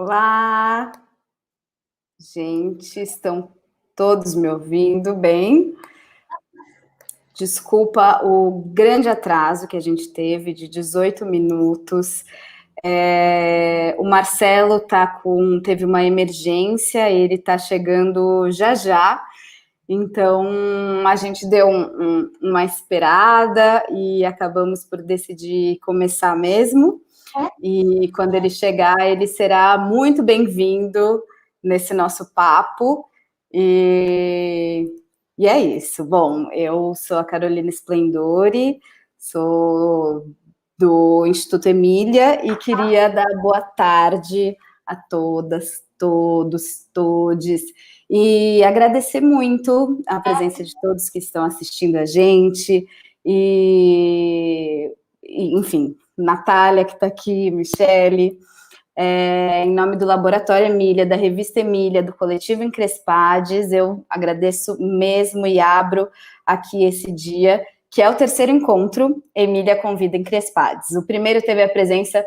Olá, gente, estão todos me ouvindo bem? Desculpa o grande atraso que a gente teve de 18 minutos. O Marcelo teve uma emergência, ele está chegando já já, então a gente deu uma esperada e acabamos por decidir começar mesmo. E quando ele chegar, ele será muito bem-vindo nesse nosso papo. E é isso. Bom, eu sou a Carolina Splendori, sou do Instituto Emília e queria dar boa tarde a todas, todos, todes, e agradecer muito a presença de todos que estão assistindo a gente, enfim, Natália, que está aqui, Michele, em nome do Laboratório Emília, da Revista Emília, do Coletivo Encrespades, eu agradeço mesmo e abro aqui esse dia, que é o terceiro encontro Emília Convida Encrespades. O primeiro teve a presença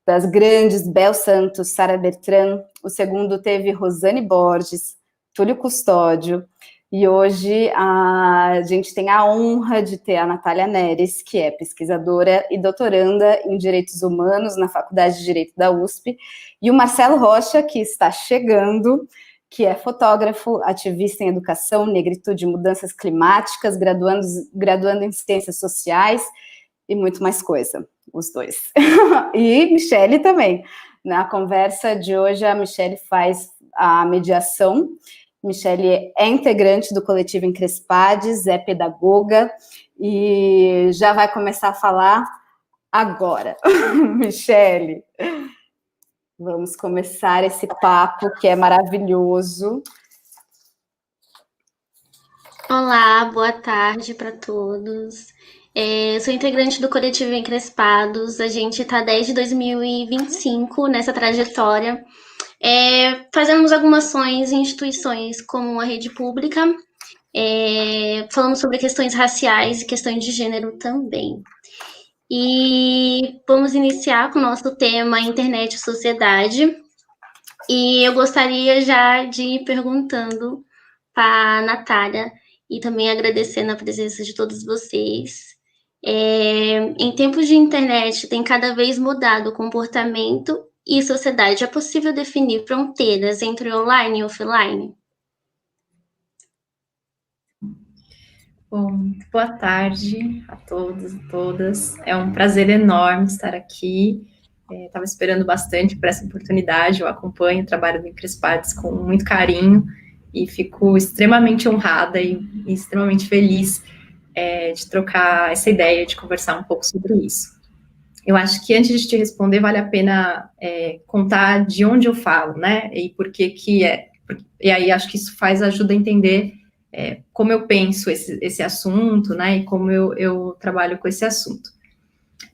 das grandes Bel Santos, Sara Bertrand, o segundo teve Rosane Borges, Túlio Custódio, e hoje a gente tem a honra de ter a Natália Neres, que é pesquisadora e doutoranda em Direitos Humanos na Faculdade de Direito da USP, e o Marcelo Rocha, que está chegando, que é fotógrafo, ativista em educação, negritude e mudanças climáticas, graduando em ciências sociais e muito mais coisa, os dois. E Michele também. Na conversa de hoje, a Michele faz a mediação. Michele é integrante do Coletivo Encrespades, é pedagoga e já vai começar a falar agora. Michele, vamos começar esse papo que é maravilhoso. Olá, boa tarde para todos. Eu sou integrante do Coletivo Encrespados. A gente está desde 2025 nessa trajetória. Fazemos algumas ações em instituições como a rede pública. Falamos sobre questões raciais e questões de gênero também. E vamos iniciar com o nosso tema Internet e Sociedade. E eu gostaria já de ir perguntando para a Natália e também agradecendo a presença de todos vocês. Em tempos de internet, tem cada vez mudado o comportamento e sociedade. É possível definir fronteiras entre online e offline? Bom, boa tarde a todos e todas. É um prazer enorme estar aqui. Estava esperando bastante por essa oportunidade. Eu acompanho o trabalho do Encrespades com muito carinho e fico extremamente honrada e extremamente feliz de trocar essa ideia, de conversar um pouco sobre isso. Eu acho que antes de te responder, vale a pena contar de onde eu falo, né? E por que é. E aí acho que isso ajuda a entender como eu penso esse assunto, né? E como eu trabalho com esse assunto.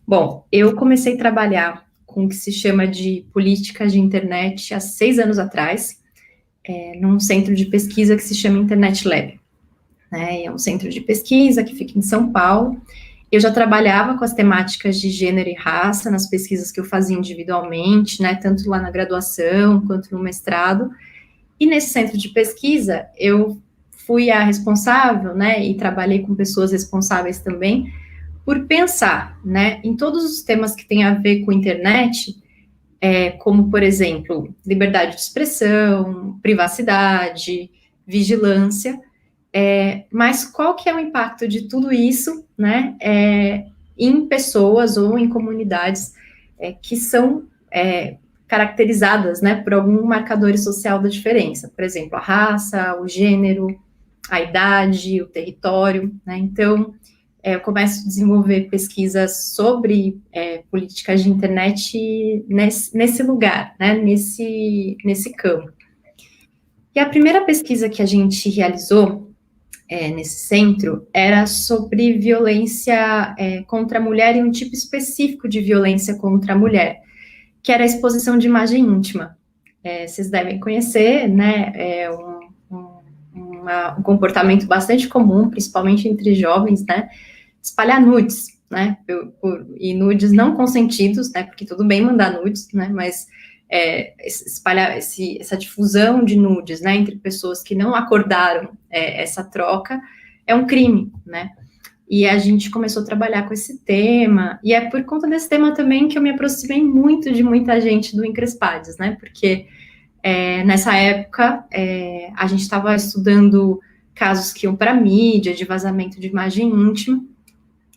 Bom, eu comecei a trabalhar com o que se chama de política de internet há 6 anos atrás, num centro de pesquisa que se chama Internet Lab. É um centro de pesquisa que fica em São Paulo. Eu já trabalhava com as temáticas de gênero e raça nas pesquisas que eu fazia individualmente, né, tanto lá na graduação quanto no mestrado. E nesse centro de pesquisa, eu fui a responsável, né, e trabalhei com pessoas responsáveis também, por pensar, né, em todos os temas que têm a ver com internet, como, por exemplo, liberdade de expressão, privacidade, vigilância, mas qual que é o impacto de tudo isso, né, em pessoas ou em comunidades que são caracterizadas, né, por algum marcador social da diferença, por exemplo, a raça, o gênero, a idade, o território, né, então eu começo a desenvolver pesquisas sobre políticas de internet nesse lugar, né, nesse campo. E a primeira pesquisa que a gente realizou nesse centro era sobre violência contra a mulher e um tipo específico de violência contra a mulher, que era a exposição de imagem íntima. Vocês devem conhecer, né, um comportamento bastante comum, principalmente entre jovens, né, espalhar nudes, né, e nudes não consentidos, né, porque tudo bem mandar nudes, né, mas espalhar essa difusão de nudes, né, entre pessoas que não acordaram essa troca, é um crime, né? E a gente começou a trabalhar com esse tema, e é por conta desse tema também que eu me aproximei muito de muita gente do Encrespades, né? Porque nessa época a gente estava estudando casos que iam para a mídia, de vazamento de imagem íntima,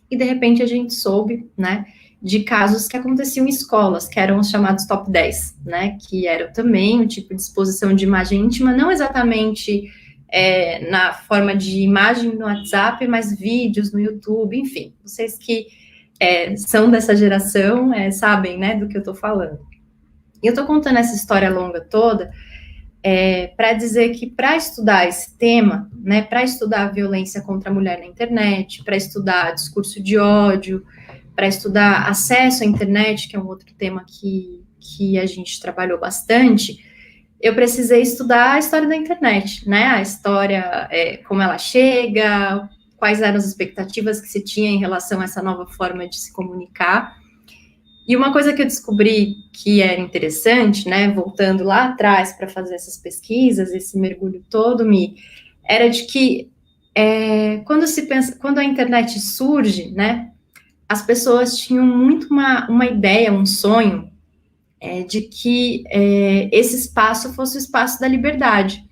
e de repente a gente soube, né, de casos que aconteciam em escolas, que eram os chamados top 10, né, que eram também um tipo de exposição de imagem íntima, não exatamente na forma de imagem no WhatsApp, mas vídeos no YouTube, enfim, vocês que são dessa geração sabem, né, do que eu estou falando. E eu estou contando essa história longa toda para dizer que para estudar esse tema, né, para estudar a violência contra a mulher na internet, para estudar discurso de ódio, para estudar acesso à internet, que é um outro tema que a gente trabalhou bastante, eu precisei estudar a história da internet, né, a história, como ela chega, quais eram as expectativas que se tinha em relação a essa nova forma de se comunicar. E uma coisa que eu descobri que era interessante, né, voltando lá atrás para fazer essas pesquisas, esse mergulho todo, era de que quando a internet surge, né, as pessoas tinham muito uma ideia, um sonho, de que esse espaço fosse o espaço da liberdade,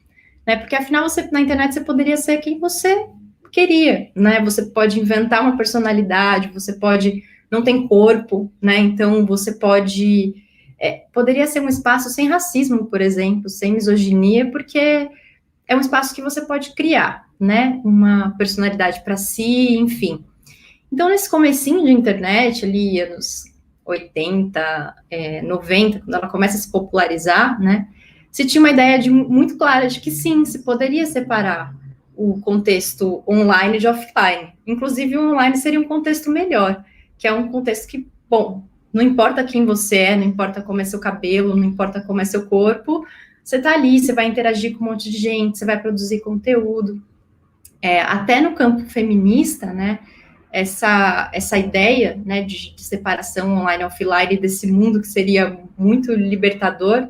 né, porque afinal na internet você poderia ser quem você queria, né, você pode inventar uma personalidade, você pode... não tem corpo, né, então você poderia ser um espaço sem racismo, por exemplo, sem misoginia, porque é um espaço que você pode criar, né, uma personalidade para si, enfim. Então, nesse comecinho de internet, ali, anos 80, 90, quando ela começa a se popularizar, né, se tinha uma ideia muito clara de que sim, se poderia separar o contexto online de offline. Inclusive, o online seria um contexto melhor, que é um contexto que, bom, não importa quem você é, não importa como é seu cabelo, não importa como é seu corpo, você tá ali, você vai interagir com um monte de gente, você vai produzir conteúdo. Até no campo feminista, né, essa ideia, né, de separação online e offline desse mundo que seria muito libertador,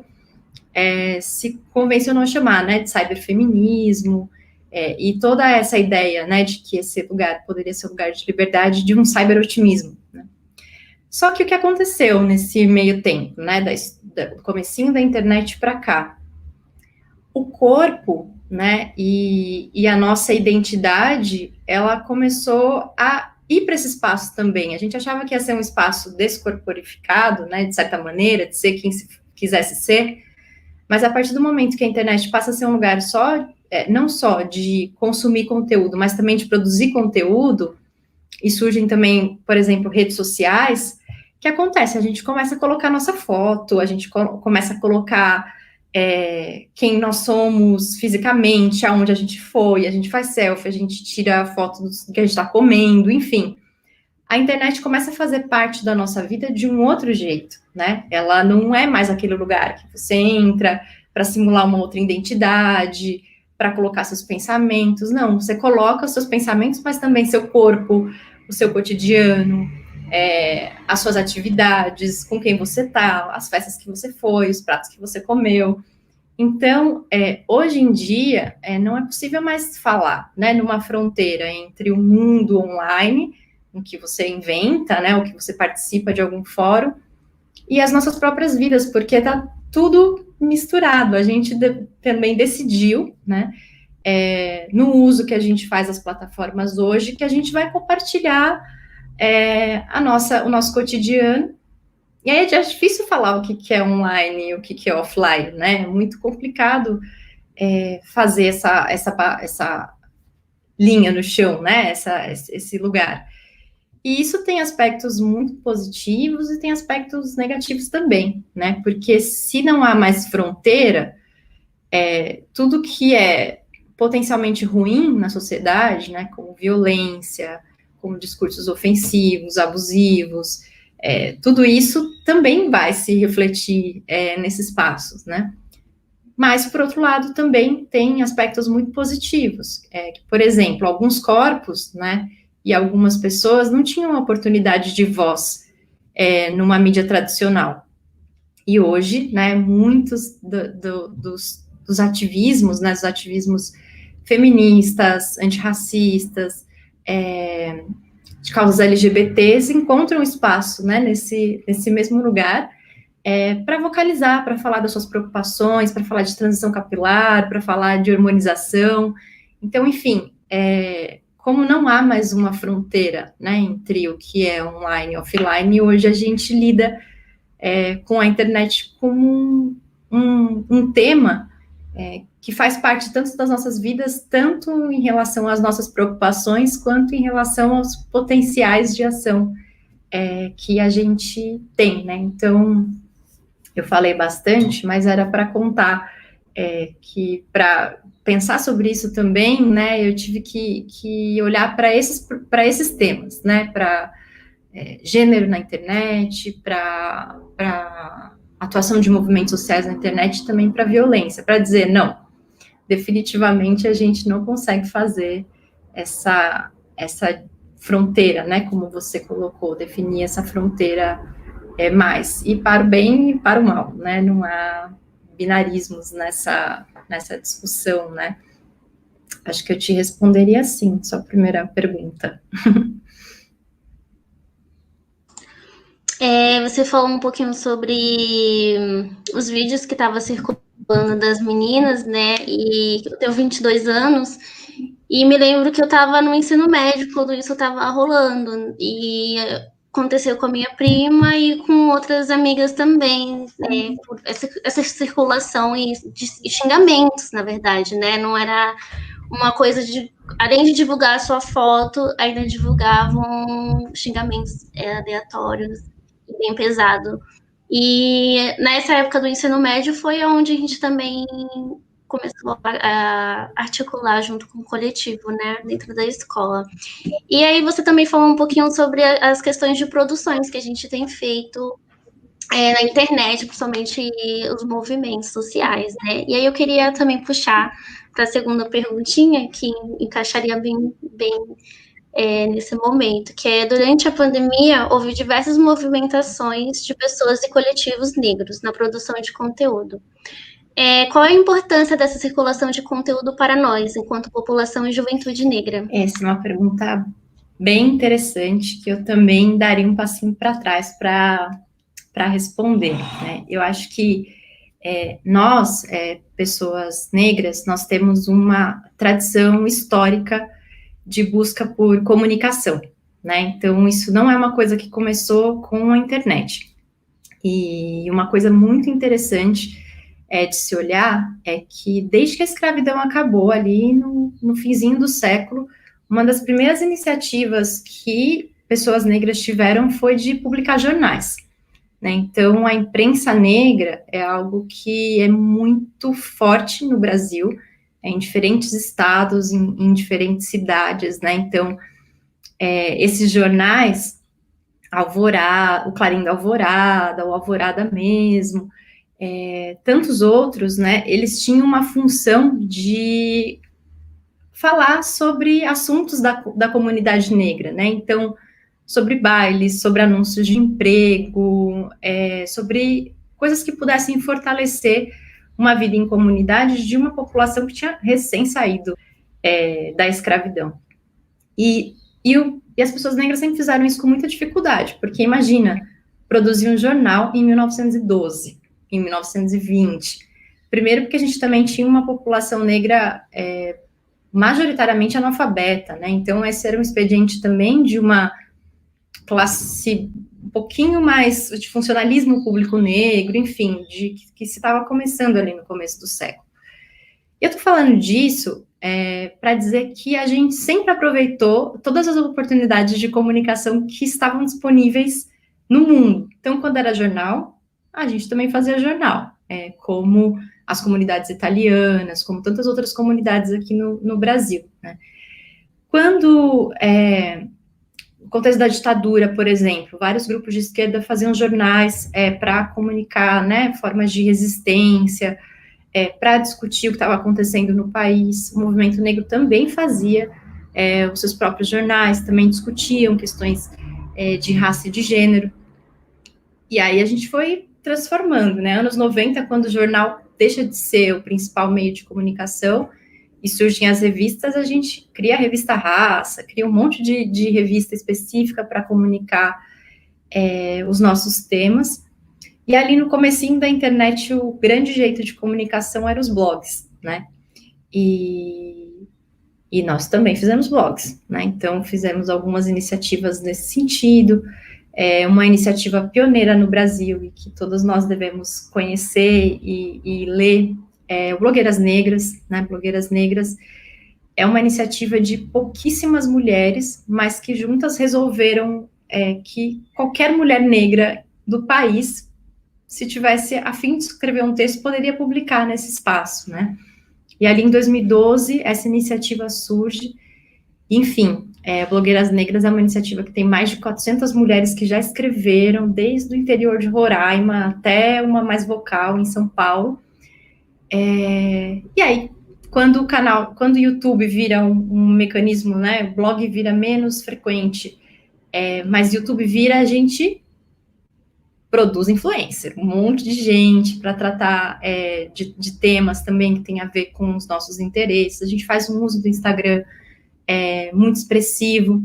se convencionou a chamar, né, de cyberfeminismo, e toda essa ideia, né, de que esse lugar poderia ser um lugar de liberdade, de um cyberotimismo, né. Só que o que aconteceu nesse meio tempo, né, do comecinho da internet para cá, o corpo, né, e a nossa identidade, ela começou a ir para esse espaço também. A gente achava que ia ser um espaço descorporificado, né, de certa maneira, de ser quem se quisesse ser, mas a partir do momento que a internet passa a ser um lugar não só de consumir conteúdo, mas também de produzir conteúdo, e surgem também, por exemplo, redes sociais, o que acontece? A gente começa a colocar nossa foto, a gente começa a colocar quem nós somos fisicamente, aonde a gente foi, a gente faz selfie, a gente tira foto do que a gente está comendo, enfim. A internet começa a fazer parte da nossa vida de um outro jeito, né? Ela não é mais aquele lugar que você entra para simular uma outra identidade, para colocar seus pensamentos. Não, você coloca os seus pensamentos, mas também seu corpo, o seu cotidiano, as suas atividades, com quem você está, as festas que você foi, os pratos que você comeu. Então, hoje em dia, não é possível mais falar, né, numa fronteira entre o mundo online, em que você inventa, né, ou que você participa de algum fórum, e as nossas próprias vidas, porque está tudo misturado. A gente também decidiu, né, no uso que a gente faz das plataformas hoje, que a gente vai compartilhar o nosso cotidiano. E aí é difícil falar o que é online e o que é offline, né? É muito complicado fazer essa linha no chão, né? Esse lugar. E isso tem aspectos muito positivos e tem aspectos negativos também, né? Porque se não há mais fronteira, tudo que é potencialmente ruim na sociedade, né? Como violência, como discursos ofensivos, abusivos, tudo isso também vai se refletir nesses espaços, né? Mas, por outro lado, também tem aspectos muito positivos. Por exemplo, alguns corpos, né, e algumas pessoas não tinham oportunidade de voz numa mídia tradicional. E hoje, né, muitos dos ativismos, né, dos ativismos feministas, antirracistas, de causas LGBTs, encontram espaço, né, nesse mesmo lugar, para vocalizar, para falar das suas preocupações, para falar de transição capilar, para falar de hormonização. Então, enfim, como não há mais uma fronteira, né, entre o que é online e offline, hoje a gente lida com a internet como um tema que faz parte tanto das nossas vidas, tanto em relação às nossas preocupações, quanto em relação aos potenciais de ação que a gente tem, né? Então, eu falei bastante, mas era para contar que, para pensar sobre isso também, né, eu tive que olhar para esses temas, né, para gênero na internet, para atuação de movimentos sociais na internet, e também para violência, para dizer, não, definitivamente a gente não consegue fazer essa fronteira, né, como você colocou, definir essa fronteira mais, e para o bem e para o mal, né, não há binarismos nessa discussão, né. Acho que eu te responderia assim, sua primeira pergunta. Você falou um pouquinho sobre os vídeos que estavam circulando das meninas, né? E eu tenho 22 anos, e me lembro que eu estava no ensino médio quando isso estava rolando. E aconteceu com a minha prima e com outras amigas também, né? Por essa circulação e xingamentos, na verdade, né? Não era uma coisa de, além de divulgar a sua foto, ainda divulgavam xingamentos aleatórios, bem pesado. E nessa época do ensino médio foi onde a gente também começou a articular junto com o coletivo, né, dentro da escola. E aí você também falou um pouquinho sobre as questões de produções que a gente tem feito na internet, principalmente os movimentos sociais, né? E aí eu queria também puxar para a segunda perguntinha, que encaixaria bem nesse momento, que é, durante a pandemia, houve diversas movimentações de pessoas e coletivos negros na produção de conteúdo. Qual a importância dessa circulação de conteúdo para nós, enquanto população e juventude negra? Essa é uma pergunta bem interessante, que eu também daria um passinho para trás para responder, né? Eu acho que nós, pessoas negras, nós temos uma tradição histórica de busca por comunicação, né? Então, isso não é uma coisa que começou com a internet. E uma coisa muito interessante de se olhar é que, desde que a escravidão acabou ali no finzinho do século, uma das primeiras iniciativas que pessoas negras tiveram foi de publicar jornais, né? Então, a imprensa negra é algo que é muito forte no Brasil, em diferentes estados, em diferentes cidades, né? Então, esses jornais, Alvorada, o Clarim da Alvorada, o Alvorada mesmo, tantos outros, né? Eles tinham uma função de falar sobre assuntos da comunidade negra, né? Então, sobre bailes, sobre anúncios de emprego, sobre coisas que pudessem fortalecer uma vida em comunidade de uma população que tinha recém saído da escravidão. E as pessoas negras sempre fizeram isso com muita dificuldade, porque imagina, produzir um jornal em 1912, em 1920. Primeiro porque a gente também tinha uma população negra majoritariamente analfabeta, né? Então esse era um expediente também de uma classe um pouquinho mais de funcionalismo público negro, enfim, que se estava começando ali no começo do século. E eu estou falando disso para dizer que a gente sempre aproveitou todas as oportunidades de comunicação que estavam disponíveis no mundo. Então, quando era jornal, a gente também fazia jornal, como as comunidades italianas, como tantas outras comunidades aqui no Brasil, né? Quando no contexto da ditadura, por exemplo, vários grupos de esquerda faziam jornais para comunicar, né, formas de resistência, para discutir o que estava acontecendo no país. O movimento negro também fazia os seus próprios jornais, também discutiam questões de raça e de gênero. E aí a gente foi transformando, né? Anos 90, quando o jornal deixa de ser o principal meio de comunicação e surgem as revistas, a gente cria a revista Raça, cria um monte de revista específica para comunicar os nossos temas. E ali no comecinho da internet, o grande jeito de comunicação eram os blogs, né? E nós também fizemos blogs, né? Então, fizemos algumas iniciativas nesse sentido, uma iniciativa pioneira no Brasil e que todos nós devemos conhecer e ler, o Blogueiras Negras, né? Blogueiras Negras é uma iniciativa de pouquíssimas mulheres, mas que juntas resolveram que qualquer mulher negra do país, se tivesse a fim de escrever um texto, poderia publicar nesse espaço, né? E ali em 2012, essa iniciativa surge. Enfim, Blogueiras Negras é uma iniciativa que tem mais de 400 mulheres que já escreveram, desde o interior de Roraima até uma mais vocal em São Paulo. E aí, quando o YouTube vira um mecanismo, né, o blog vira menos frequente, mas o YouTube vira, a gente produz influencer, um monte de gente para tratar de temas também que tem a ver com os nossos interesses. A gente faz um uso do Instagram muito expressivo.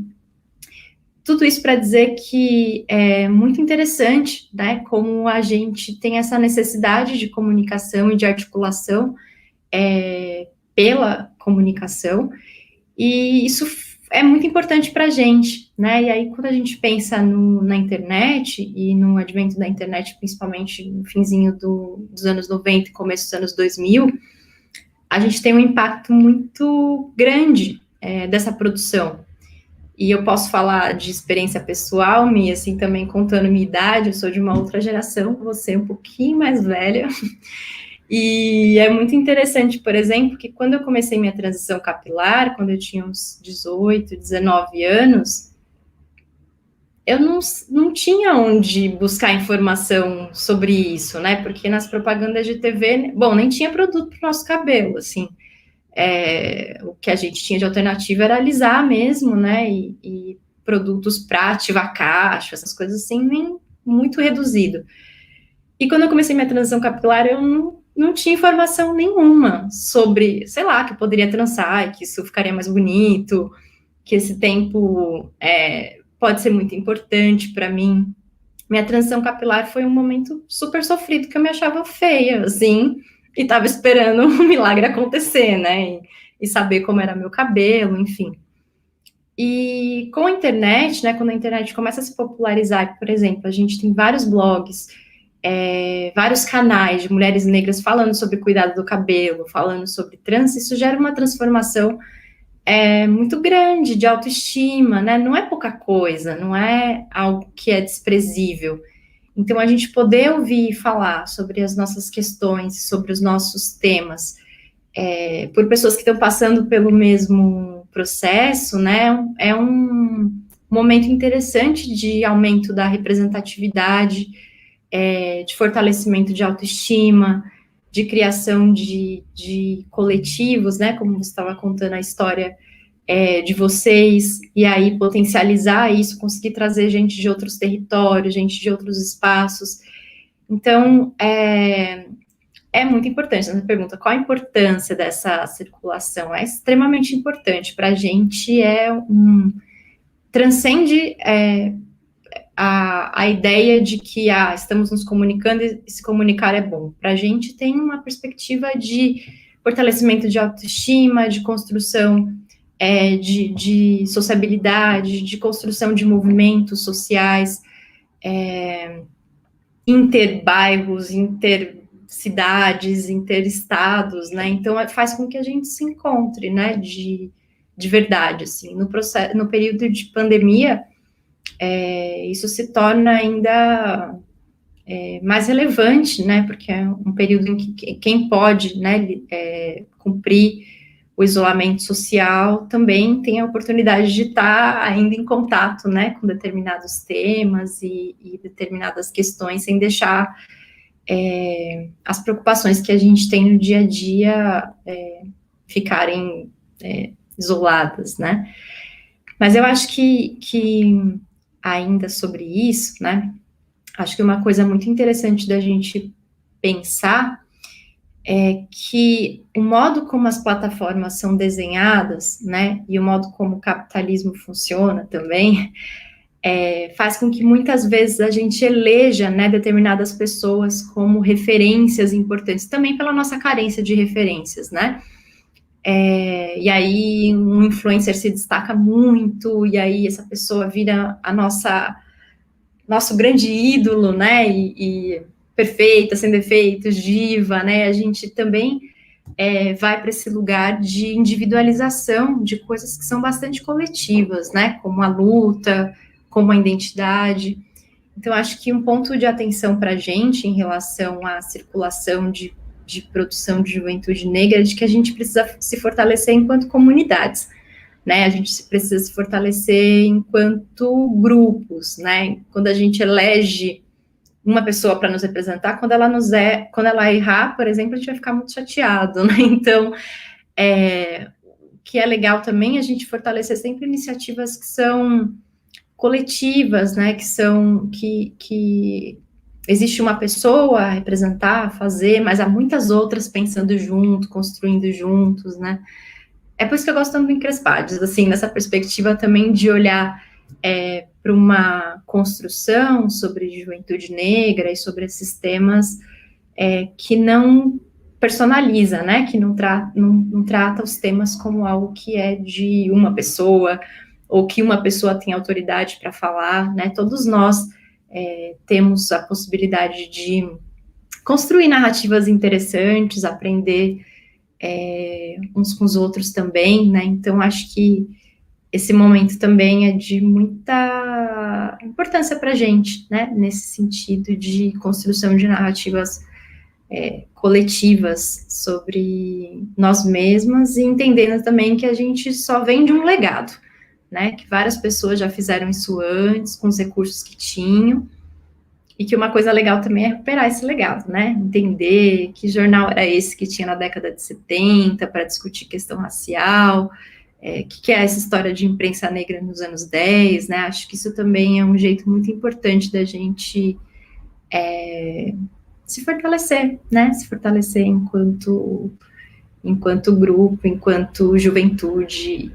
Tudo isso para dizer que é muito interessante, né, como a gente tem essa necessidade de comunicação e de articulação pela comunicação, e isso é muito importante para a gente, né? E aí, quando a gente pensa na internet, e no advento da internet, principalmente no finzinho dos anos 90 e começo dos anos 2000, a gente tem um impacto muito grande dessa produção. E eu posso falar de experiência pessoal, minha, assim, também contando minha idade, eu sou de uma outra geração, você é um pouquinho mais velha. E é muito interessante, por exemplo, que quando eu comecei minha transição capilar, quando eu tinha uns 18, 19 anos, eu não tinha onde buscar informação sobre isso, né? Porque nas propagandas de TV, bom, nem tinha produto para o nosso cabelo, assim. O que a gente tinha de alternativa era alisar mesmo, né? E produtos para ativar cacho, essas coisas assim, nem muito reduzido. E quando eu comecei minha transição capilar, eu não tinha informação nenhuma sobre, sei lá, que eu poderia trançar e que isso ficaria mais bonito, que esse tempo pode ser muito importante para mim. Minha transição capilar foi um momento super sofrido, que eu me achava feia, assim, e estava esperando um milagre acontecer, né, e saber como era meu cabelo, enfim. E com a internet, né, quando a internet começa a se popularizar, por exemplo, a gente tem vários blogs, vários canais de mulheres negras falando sobre cuidado do cabelo, falando sobre trans, isso gera uma transformação muito grande de autoestima, né? Não é pouca coisa, não é algo que é desprezível. Então, a gente poder ouvir e falar sobre as nossas questões, sobre os nossos temas, por pessoas que estão passando pelo mesmo processo, né? É um momento interessante de aumento da representatividade, de fortalecimento de autoestima, de criação de coletivos, né, como você estava contando a história de vocês, e aí potencializar isso, conseguir trazer gente de outros territórios, gente de outros espaços. Então, é muito importante. Essa pergunta, qual a importância dessa circulação? É extremamente importante. Para a gente, transcende a ideia de que estamos nos comunicando e se comunicar é bom. Para a gente tem uma perspectiva de fortalecimento de autoestima, de construção de sociabilidade, de construção de movimentos sociais, interbairros, intercidades, interestados, né? Então, faz com que a gente se encontre, né, de verdade, assim. No período de pandemia, isso se torna ainda mais relevante, né, porque é um período em que quem pode, né, cumprir o isolamento social também tem a oportunidade de estar ainda em contato, né, com determinados temas e determinadas questões, sem deixar as preocupações que a gente tem no dia a dia ficarem isoladas, né. Mas eu acho que ainda sobre isso, né, acho que uma coisa muito interessante da gente pensar é que o modo como as plataformas são desenhadas, né, e o modo como o capitalismo funciona também, faz com que muitas vezes a gente eleja, né, determinadas pessoas como referências importantes, também pela nossa carência de referências, né? E aí um influencer se destaca muito, e aí essa pessoa vira a nosso grande ídolo, né? E perfeita, sem defeitos, diva, né? A gente também vai para esse lugar de individualização de coisas que são bastante coletivas, né? Como a luta, como a identidade. Então, acho que um ponto de atenção para a gente em relação à circulação de produção de juventude negra é de que a gente precisa se fortalecer enquanto comunidades, né? A gente precisa se fortalecer enquanto grupos, né? Quando a gente elege uma pessoa para nos representar, quando ela errar, por exemplo, a gente vai ficar muito chateado, né? Então, que é legal também a gente fortalecer sempre iniciativas que são coletivas, né, que existe uma pessoa a representar, a fazer, mas há muitas outras pensando junto, construindo juntos, né. É por isso que eu gosto tanto do Encrespados, assim, nessa perspectiva também de olhar para uma construção sobre juventude negra e sobre esses temas que não personaliza, né, que não trata os temas como algo que é de uma pessoa, ou que uma pessoa tem autoridade para falar, né? Todos nós temos a possibilidade de construir narrativas interessantes, aprender uns com os outros também, né? Então, acho que esse momento também é de muita importância para a gente, né? Nesse sentido de construção de narrativas coletivas sobre nós mesmas e entendendo também que a gente só vem de um legado, né, que várias pessoas já fizeram isso antes, com os recursos que tinham, e que uma coisa legal também é recuperar esse legado, né, entender que jornal era esse que tinha na década de 70 para discutir questão racial, que é essa história de imprensa negra nos anos 10, né, acho que isso também é um jeito muito importante da gente se fortalecer, né, se fortalecer enquanto grupo, enquanto juventude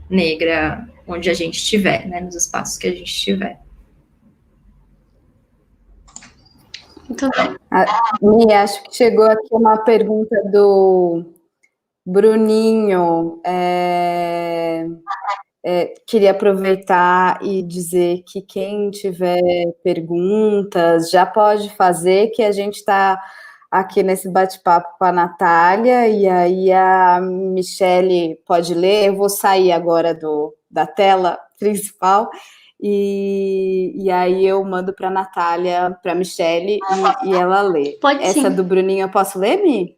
negra, onde a gente estiver, né, nos espaços que a gente estiver. Muito bem. Mi, acho que chegou aqui uma pergunta do Bruninho. Queria aproveitar e dizer que quem tiver perguntas já pode fazer, que a gente está aqui nesse bate-papo com a Natália, e aí a Michele pode ler. Eu vou sair agora da tela principal, e aí eu mando para a Natália, para a Michele, e ela lê. Pode sim. Essa do Bruninho eu posso ler, Mi?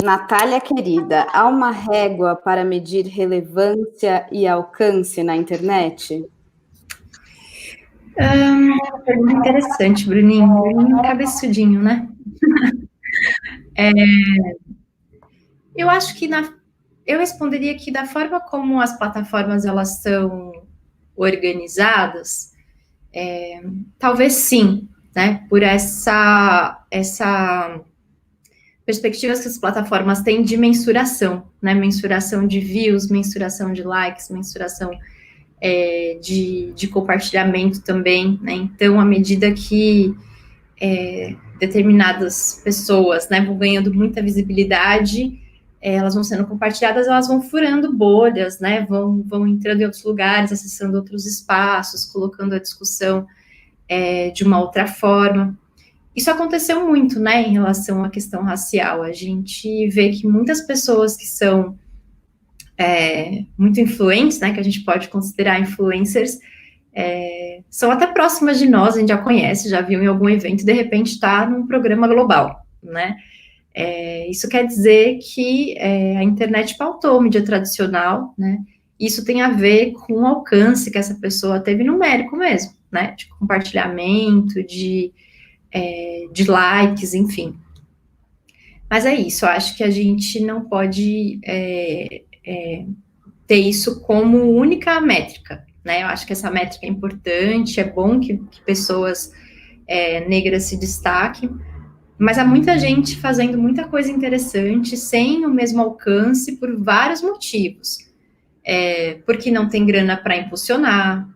Natália, querida, há uma régua para medir relevância e alcance na internet? Uma pergunta interessante, Bruninho. Bruninho cabeçudinho, né? Eu acho que eu responderia que da forma como as plataformas elas são organizadas, talvez sim, né? Por essa perspectivas que as plataformas têm de mensuração, né? Mensuração de views, mensuração de likes, mensuração de compartilhamento também, né? Então, à medida que determinadas pessoas, né, vão ganhando muita visibilidade, elas vão sendo compartilhadas, elas vão furando bolhas, né? Vão entrando em outros lugares, acessando outros espaços, colocando a discussão de uma outra forma. Isso aconteceu muito, né, em relação à questão racial. A gente vê que muitas pessoas que são muito influentes, né, que a gente pode considerar influencers, são até próximas de nós, a gente já conhece, já viu em algum evento, e de repente está num programa global, né? Isso quer dizer que a internet pautou a mídia tradicional, né? Isso tem a ver com o alcance que essa pessoa teve numérico mesmo, né? De compartilhamento, de likes, enfim. Mas é isso, eu acho que a gente não pode ter isso como única métrica, né? Eu acho que essa métrica é importante, é bom que pessoas negras se destaquem, mas há muita gente fazendo muita coisa interessante sem o mesmo alcance por vários motivos. Porque não tem grana para impulsionar,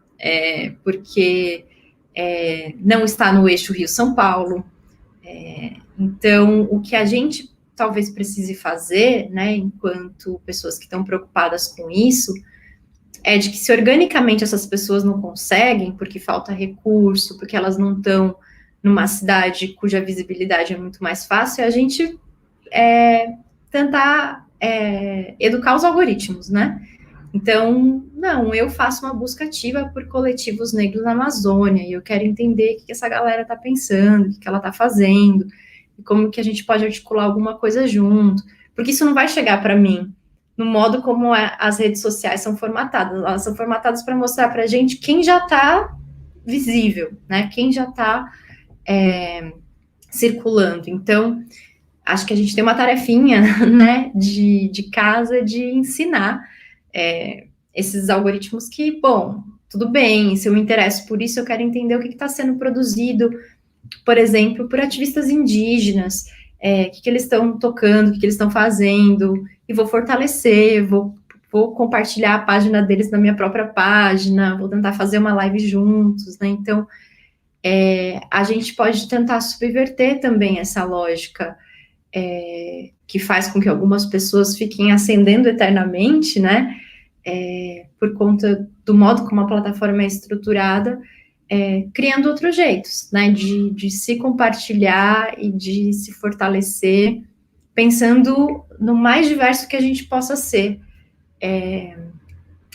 porque não está no eixo Rio-São Paulo. Então, o que a gente talvez precise fazer, né, enquanto pessoas que estão preocupadas com isso, é de que se organicamente essas pessoas não conseguem, porque falta recurso, porque elas não estão numa cidade cuja visibilidade é muito mais fácil, é a gente tentar educar os algoritmos, né? Então, não, eu faço uma busca ativa por coletivos negros na Amazônia, e eu quero entender o que essa galera está pensando, o que ela está fazendo, e como que a gente pode articular alguma coisa junto, porque isso não vai chegar para mim no modo como as redes sociais são formatadas. Elas são formatadas para mostrar para a gente quem já está visível, né? Quem já está circulando. Então, acho que a gente tem uma tarefinha, né, de casa, de ensinar esses algoritmos que, bom, tudo bem, se eu me interesso por isso, eu quero entender o que está sendo produzido, por exemplo, por ativistas indígenas, o que eles estão tocando, o que eles estão fazendo, e vou fortalecer, vou compartilhar a página deles na minha própria página, vou tentar fazer uma live juntos, né? Então, a gente pode tentar subverter também essa lógica que faz com que algumas pessoas fiquem ascendendo eternamente, né? Por conta do modo como a plataforma é estruturada, criando outros jeitos, né? De se compartilhar e de se fortalecer, pensando no mais diverso que a gente possa ser,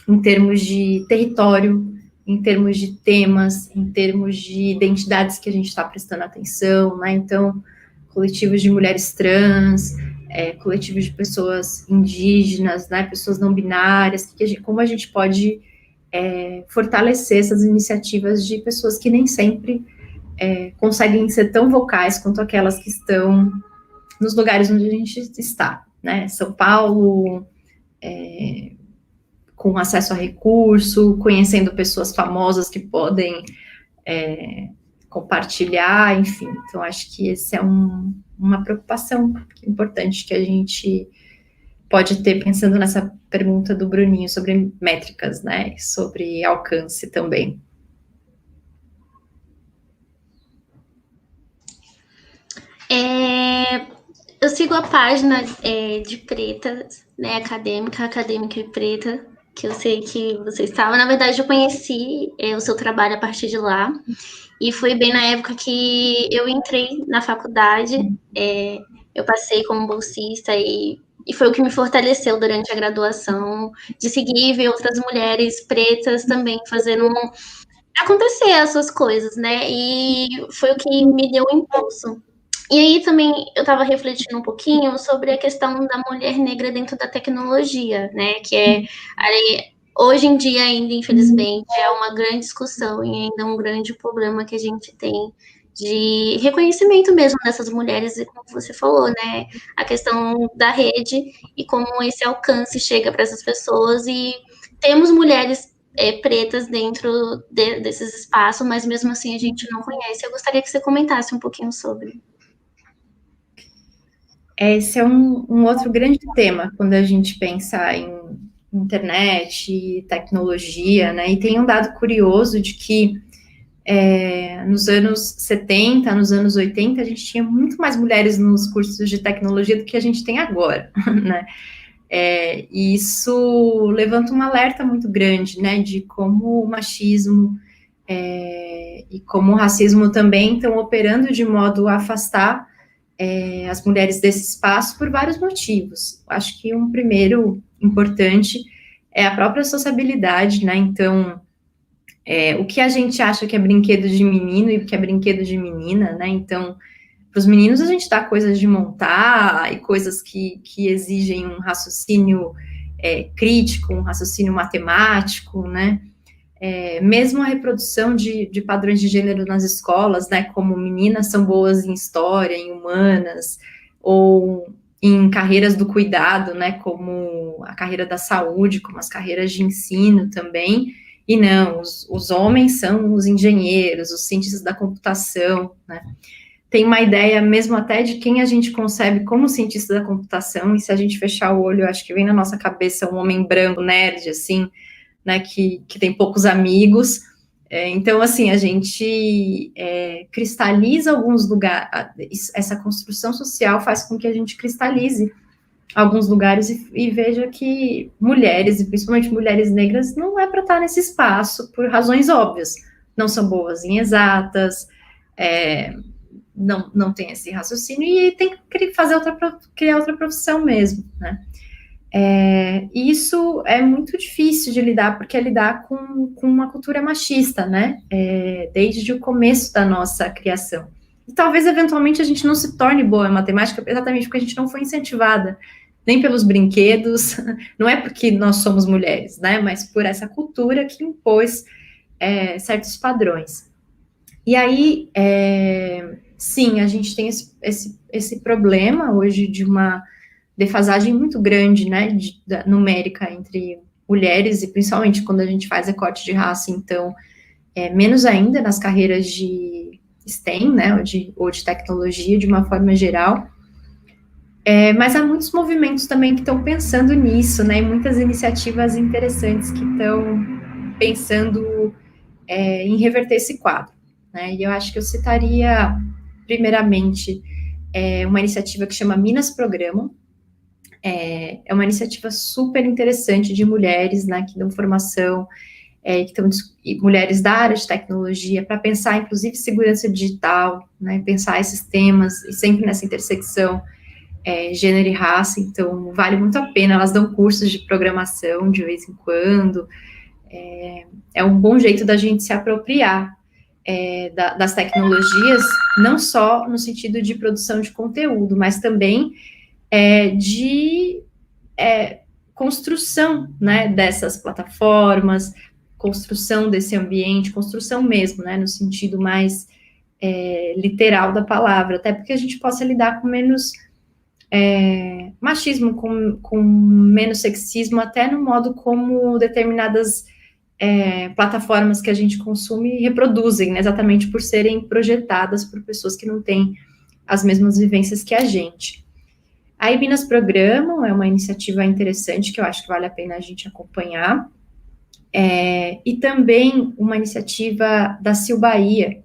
em termos de território, em termos de temas, em termos de identidades que a gente está prestando atenção, né? Então, coletivos de mulheres trans, coletivos de pessoas indígenas, né? Pessoas não binárias, como a gente pode fortalecer essas iniciativas de pessoas que nem sempre conseguem ser tão vocais quanto aquelas que estão nos lugares onde a gente está, né? São Paulo, com acesso a recurso, conhecendo pessoas famosas que podem compartilhar, enfim. Então, acho que esse é uma preocupação importante que a gente pode ter, pensando nessa pergunta do Bruninho sobre métricas, né? Sobre alcance também. Eu sigo a página de pretas, né, acadêmica e preta, que eu sei que você estava. Na verdade, eu conheci o seu trabalho a partir de lá, e foi bem na época que eu entrei na faculdade, eu passei como bolsista, e foi o que me fortaleceu durante a graduação, de seguir e ver outras mulheres pretas também fazendo acontecer as suas coisas, né, e foi o que me deu um impulso. E aí também eu estava refletindo um pouquinho sobre a questão da mulher negra dentro da tecnologia, né? Que hoje em dia ainda, infelizmente, é uma grande discussão e ainda um grande problema que a gente tem de reconhecimento mesmo dessas mulheres, e como você falou, né? A questão da rede e como esse alcance chega para essas pessoas, e temos mulheres pretas dentro desses espaços, mas mesmo assim a gente não conhece. Eu gostaria que você comentasse um pouquinho sobre. Esse é um outro grande tema quando a gente pensa em internet, tecnologia, né? E tem um dado curioso de que nos anos 70, nos anos 80, a gente tinha muito mais mulheres nos cursos de tecnologia do que a gente tem agora, né? E isso levanta um alerta muito grande, né? De como o machismo e como o racismo também estão operando de modo a afastar as mulheres desse espaço por vários motivos. Acho que um primeiro importante é a própria sociabilidade, né? Então, o que a gente acha que é brinquedo de menino e o que é brinquedo de menina, né? Então, para os meninos a gente dá coisas de montar e coisas que exigem um raciocínio crítico, um raciocínio matemático, né? Mesmo a reprodução de padrões de gênero nas escolas, né, como meninas são boas em história, em humanas, ou em carreiras do cuidado, né, como a carreira da saúde, como as carreiras de ensino também, e não, os homens são os engenheiros, os cientistas da computação, né. Tem uma ideia mesmo até de quem a gente concebe como cientista da computação, e se a gente fechar o olho, acho que vem na nossa cabeça um homem branco, nerd, assim, né, que tem poucos amigos. Então, assim, a gente cristaliza alguns lugares, essa construção social faz com que a gente cristalize alguns lugares e veja que mulheres, e principalmente mulheres negras, não é para estar nesse espaço por razões óbvias. Não são boas em exatas, não tem esse raciocínio, e tem que criar outra profissão mesmo, né? Isso é muito difícil de lidar, porque é lidar com uma cultura machista, né? Desde o começo da nossa criação. E talvez, eventualmente, a gente não se torne boa em matemática, exatamente porque a gente não foi incentivada, nem pelos brinquedos, não é porque nós somos mulheres, né? Mas por essa cultura que impôs certos padrões. E aí, sim, a gente tem esse problema hoje de uma defasagem muito grande, né, numérica entre mulheres, e principalmente quando a gente faz recorte de raça, então, menos ainda nas carreiras de STEM, né, ou de tecnologia, de uma forma geral. Mas há muitos movimentos também que estão pensando nisso, né, e muitas iniciativas interessantes que estão pensando em reverter esse quadro, né, e eu acho que eu citaria, primeiramente, uma iniciativa que chama Minas Programa. É uma iniciativa super interessante de mulheres, né, que dão formação, mulheres da área de tecnologia, para pensar, inclusive, segurança digital, né, pensar esses temas, e sempre nessa intersecção gênero e raça. Então, vale muito a pena. Elas dão cursos de programação de vez em quando. É um bom jeito da gente se apropriar das tecnologias, não só no sentido de produção de conteúdo, mas também de construção, né, dessas plataformas, construção desse ambiente, construção mesmo, né, no sentido mais literal da palavra, até porque a gente possa lidar com menos machismo, com menos sexismo, até no modo como determinadas plataformas que a gente consome reproduzem, né, exatamente por serem projetadas por pessoas que não têm as mesmas vivências que a gente. A Minas Programa é uma iniciativa interessante que eu acho que vale a pena a gente acompanhar, e também uma iniciativa da Sil Bahia,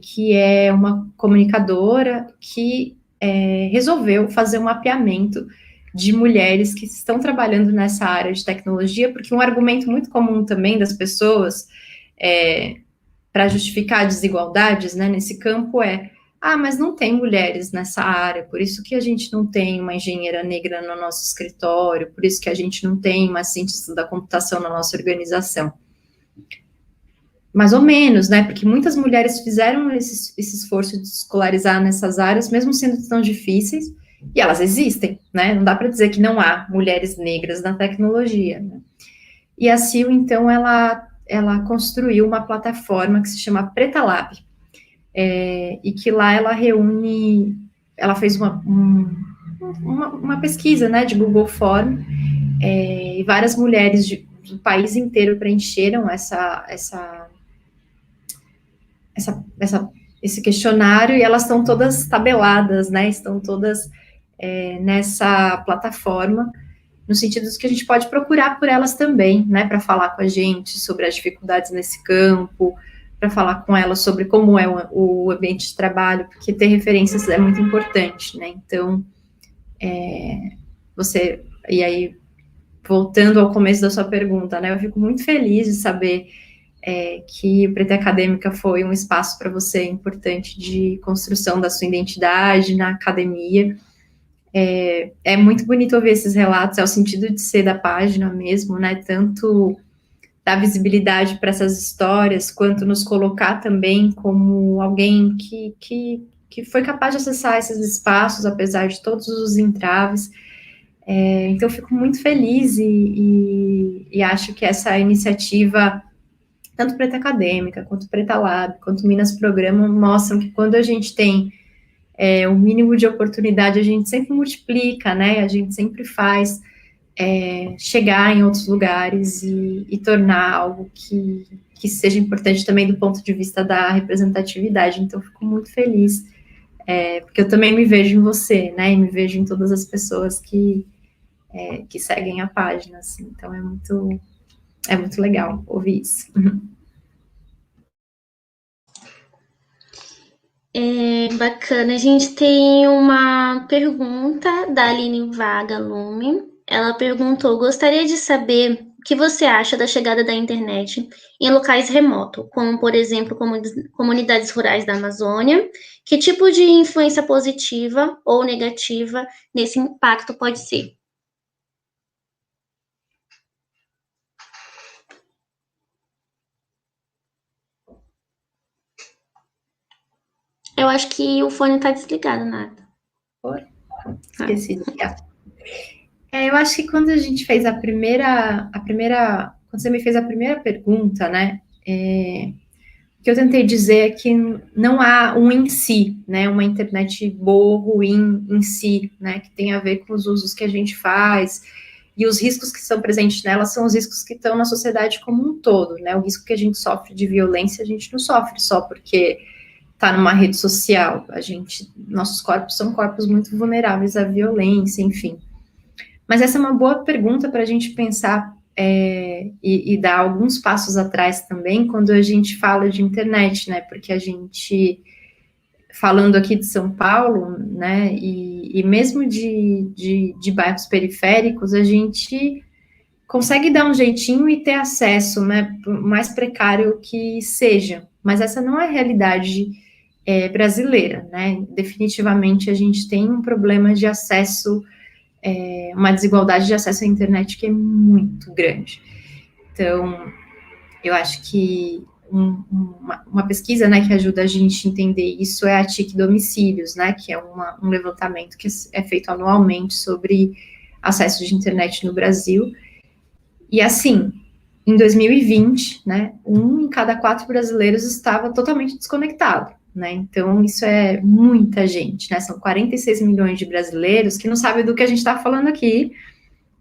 que é uma comunicadora que resolveu fazer um mapeamento de mulheres que estão trabalhando nessa área de tecnologia, porque um argumento muito comum também das pessoas para justificar desigualdades, né, nesse campo mas não tem mulheres nessa área, por isso que a gente não tem uma engenheira negra no nosso escritório, por isso que a gente não tem uma cientista da computação na nossa organização. Mais ou menos, né, porque muitas mulheres fizeram esse esforço de se escolarizar nessas áreas, mesmo sendo tão difíceis, e elas existem, né, não dá para dizer que não há mulheres negras na tecnologia, né? E a Sil, então, ela construiu uma plataforma que se chama Preta Lab, e que lá ela reúne, ela fez uma pesquisa, né, de Google Form, e várias mulheres do país inteiro preencheram esse questionário, e elas estão todas tabeladas, né, estão todas nessa plataforma, no sentido de que a gente pode procurar por elas também, né, para falar com a gente sobre as dificuldades nesse campo, para falar com elas sobre como é o ambiente de trabalho, porque ter referências é muito importante, né, então, e aí, voltando ao começo da sua pergunta, né, eu fico muito feliz de saber que o Preta Acadêmica foi um espaço para você importante de construção da sua identidade na academia. É muito bonito ouvir esses relatos, é o sentido de ser da página mesmo, né, tanto dar visibilidade para essas histórias, quanto nos colocar também como alguém que foi capaz de acessar esses espaços, apesar de todos os entraves. Então, eu fico muito feliz e acho que essa iniciativa, tanto Preta Acadêmica, quanto Preta Lab, quanto Minas Programa, mostram que quando a gente tem o mínimo de oportunidade a gente sempre multiplica, né? A gente sempre faz chegar em outros lugares e tornar algo que seja importante também do ponto de vista da representatividade. Então, fico muito feliz, porque eu também me vejo em você, né? E me vejo em todas as pessoas que seguem a página, assim. Então, é muito legal ouvir isso. Bacana. A gente tem uma pergunta da Aline Vagalume. Ela perguntou: gostaria de saber o que você acha da chegada da internet em locais remotos, como, por exemplo, comunidades rurais da Amazônia. Que tipo de influência positiva ou negativa nesse impacto pode ser? Eu acho que o fone está desligado, Nata. Esqueci de ligar. Eu acho que quando a gente fez quando você me fez a primeira pergunta, né, o que eu tentei dizer é que não há um em si, né, uma internet boa ou ruim em si, né, que tem a ver com os usos que a gente faz, e os riscos que estão presentes nela são os riscos que estão na sociedade como um todo, né, o risco que a gente sofre de violência, a gente não sofre só porque está numa rede social, nossos corpos são corpos muito vulneráveis à violência, enfim. Mas essa é uma boa pergunta para a gente pensar e dar alguns passos atrás também, quando a gente fala de internet, né, porque a gente, falando aqui de São Paulo, né, e mesmo de bairros periféricos, a gente consegue dar um jeitinho e ter acesso, né, por mais precário que seja, mas essa não é a realidade brasileira, né, definitivamente a gente tem um problema de acesso, uma desigualdade de acesso à internet que é muito grande. Então, eu acho que uma pesquisa, né, que ajuda a gente a entender isso é a TIC Domicílios, né, que é um levantamento que é feito anualmente sobre acesso de internet no Brasil. E assim, em 2020, né, 1 em cada 4 brasileiros estava totalmente desconectado, né, então isso é muita gente, né, são 46 milhões de brasileiros que não sabem do que a gente está falando aqui,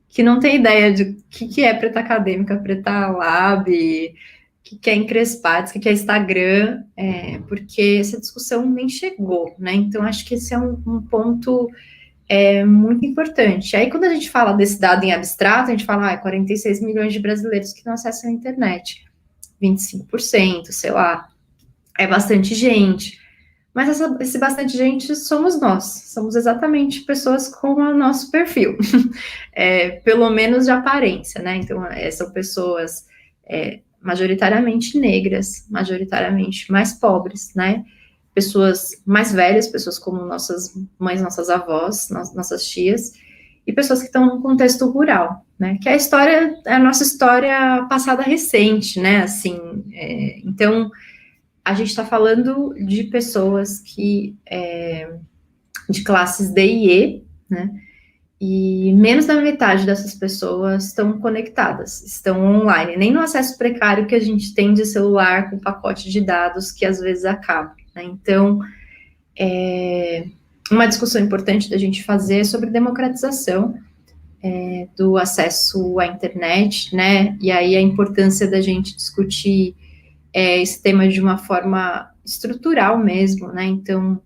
que não tem ideia de o que é Preta Acadêmica, Preta Lab, o que é Encrespados, o que é Instagram, porque essa discussão nem chegou, né, então acho que esse é um ponto muito importante. Aí, quando a gente fala desse dado em abstrato, a gente fala, 46 milhões de brasileiros que não acessam a internet, 25%, sei lá, é bastante gente. Mas esse bastante gente somos nós, somos exatamente pessoas com o nosso perfil, pelo menos de aparência, né? Então, são pessoas majoritariamente negras, majoritariamente mais pobres, né? Pessoas mais velhas, pessoas como nossas mães, nossas avós, nossas tias, e pessoas que estão num contexto rural, né? Que é a nossa história passada recente, né? Assim, então, a gente está falando de pessoas de classes D e E, né? E menos da metade dessas pessoas estão conectadas, estão online, nem no acesso precário que a gente tem de celular com pacote de dados que às vezes acaba, né? Então, uma discussão importante da gente fazer é sobre democratização do acesso à internet, né? E aí a importância da gente discutir esse tema de uma forma estrutural mesmo, né? Então,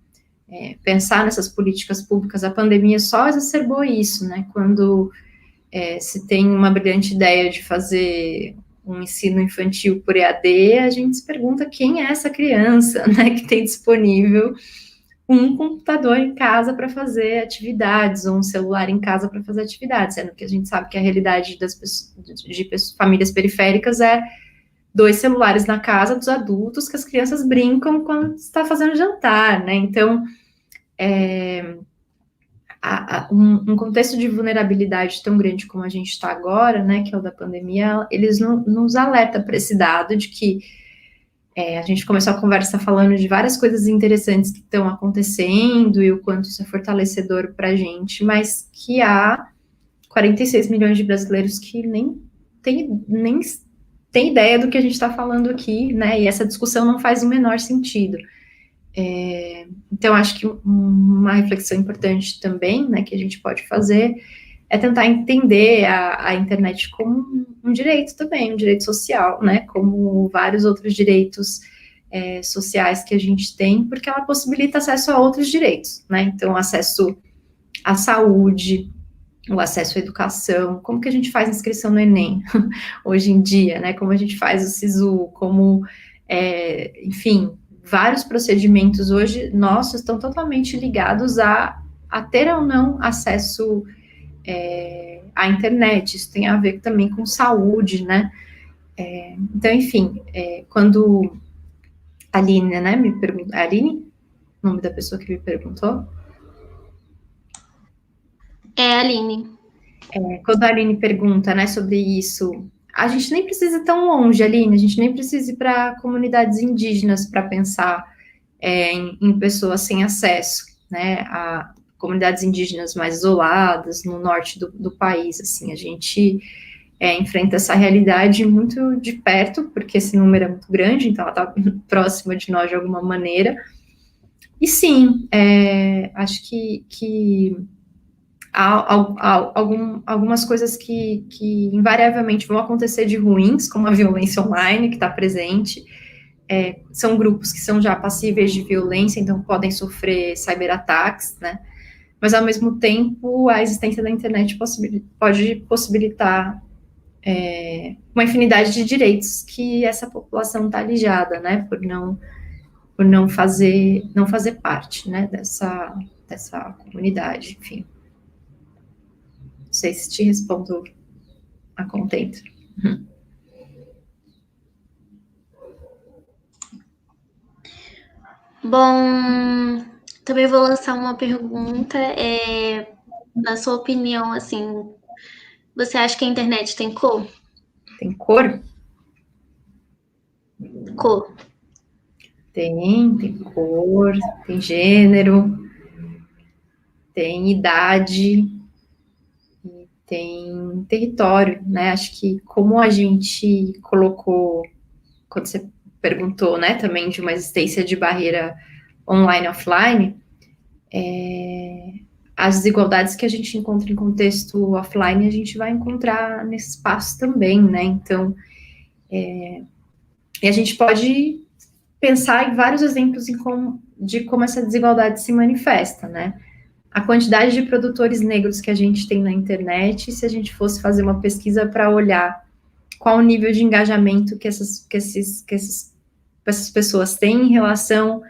pensar nessas políticas públicas, a pandemia só exacerbou isso, né? Quando se tem uma brilhante ideia de fazer um ensino infantil por EAD, a gente se pergunta quem é essa criança, né? Que tem disponível um computador em casa para fazer atividades, ou um celular em casa para fazer atividades, sendo que a gente sabe que a realidade de famílias periféricas é 2 celulares na casa dos adultos que as crianças brincam quando está fazendo jantar, né? Então, um contexto de vulnerabilidade tão grande como a gente está agora, né, que é o da pandemia, eles nos alertam para esse dado de que a gente começou a conversa falando de várias coisas interessantes que estão acontecendo e o quanto isso é fortalecedor para a gente, mas que há 46 milhões de brasileiros que nem tem ideia do que a gente está falando aqui, né? E essa discussão não faz o menor sentido. Então, acho que uma reflexão importante também, né, que a gente pode fazer é tentar entender a internet como um direito também, um direito social, né, como vários outros direitos sociais que a gente tem, porque ela possibilita acesso a outros direitos, né, então acesso à saúde, o acesso à educação, como que a gente faz inscrição no Enem hoje em dia, né, como a gente faz o SISU, como, enfim, vários procedimentos hoje nossos estão totalmente ligados a ter ou não acesso à internet, isso tem a ver também com saúde, né, então, enfim, quando a Aline, né, me perguntou, é a Aline? O nome da pessoa que me perguntou? É, Aline. Quando a Aline pergunta, né, sobre isso, a gente nem precisa ir tão longe, Aline, a gente nem precisa ir para comunidades indígenas para pensar em pessoas sem acesso, né, a comunidades indígenas mais isoladas, no norte do país, assim, a gente enfrenta essa realidade muito de perto, porque esse número é muito grande, então ela está próxima de nós de alguma maneira, e sim, acho que há algumas coisas que invariavelmente vão acontecer de ruins, como a violência online, que está presente, são grupos que são já passíveis de violência, então podem sofrer cyberataques, né, mas ao mesmo tempo a existência da internet pode possibilitar uma infinidade de direitos que essa população está alijada, né, por não fazer parte, né, dessa comunidade, enfim. Não sei se te respondo a contento. Bom, também vou lançar uma pergunta. Na sua opinião, assim, você acha que a internet tem cor? Tem cor? Cor. Tem cor, tem gênero, tem idade, tem território, né? Acho que como a gente colocou, quando você perguntou, né, também de uma existência de barreira online e offline, as desigualdades que a gente encontra em contexto offline, a gente vai encontrar nesse espaço também, né? Então, e a gente pode pensar em vários exemplos de como essa desigualdade se manifesta, né? A quantidade de produtores negros que a gente tem na internet, se a gente fosse fazer uma pesquisa para olhar qual o nível de engajamento que essas pessoas têm em relação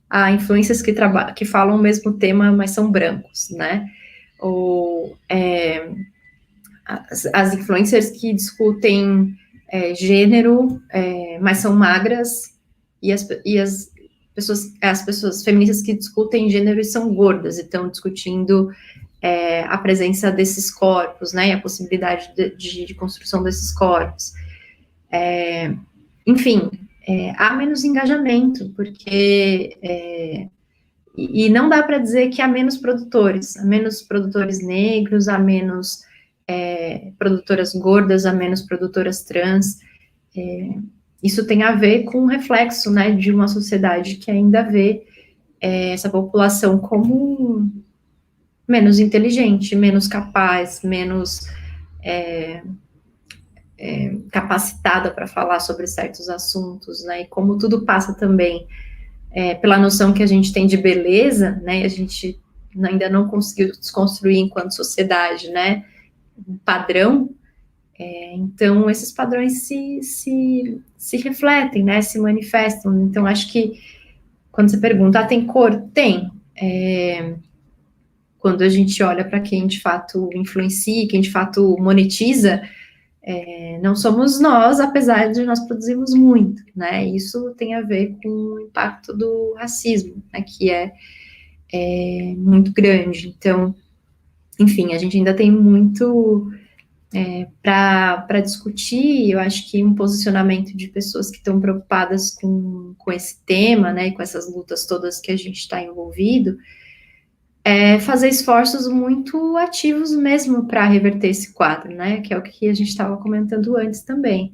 a influências que falam o mesmo tema, mas são brancos, né? Ou as influencers que discutem gênero, mas são magras, e as pessoas feministas que discutem gênero e são gordas, e estão discutindo a presença desses corpos, né, e a possibilidade de construção desses corpos. Enfim, há menos engajamento, porque e não dá para dizer que há menos produtores negros, há menos produtoras gordas, há menos produtoras trans. Isso tem a ver com o reflexo, né, de uma sociedade que ainda vê essa população como menos inteligente, menos capaz, menos capacitada para falar sobre certos assuntos, né, e como tudo passa também pela noção que a gente tem de beleza, né, a gente ainda não conseguiu desconstruir enquanto sociedade, né, um padrão. Então, esses padrões se refletem, né, se manifestam. Então, acho que quando você pergunta, tem cor? Tem. Quando a gente olha para quem de fato influencia, quem de fato monetiza, não somos nós, apesar de nós produzirmos muito, né? Isso tem a ver com o impacto do racismo, né, que é muito grande. Então, enfim, a gente ainda tem muito para discutir. Eu acho que um posicionamento de pessoas que estão preocupadas com esse tema, né, e com essas lutas todas que a gente está envolvido, fazer esforços muito ativos mesmo para reverter esse quadro, né, que é o que a gente estava comentando antes também.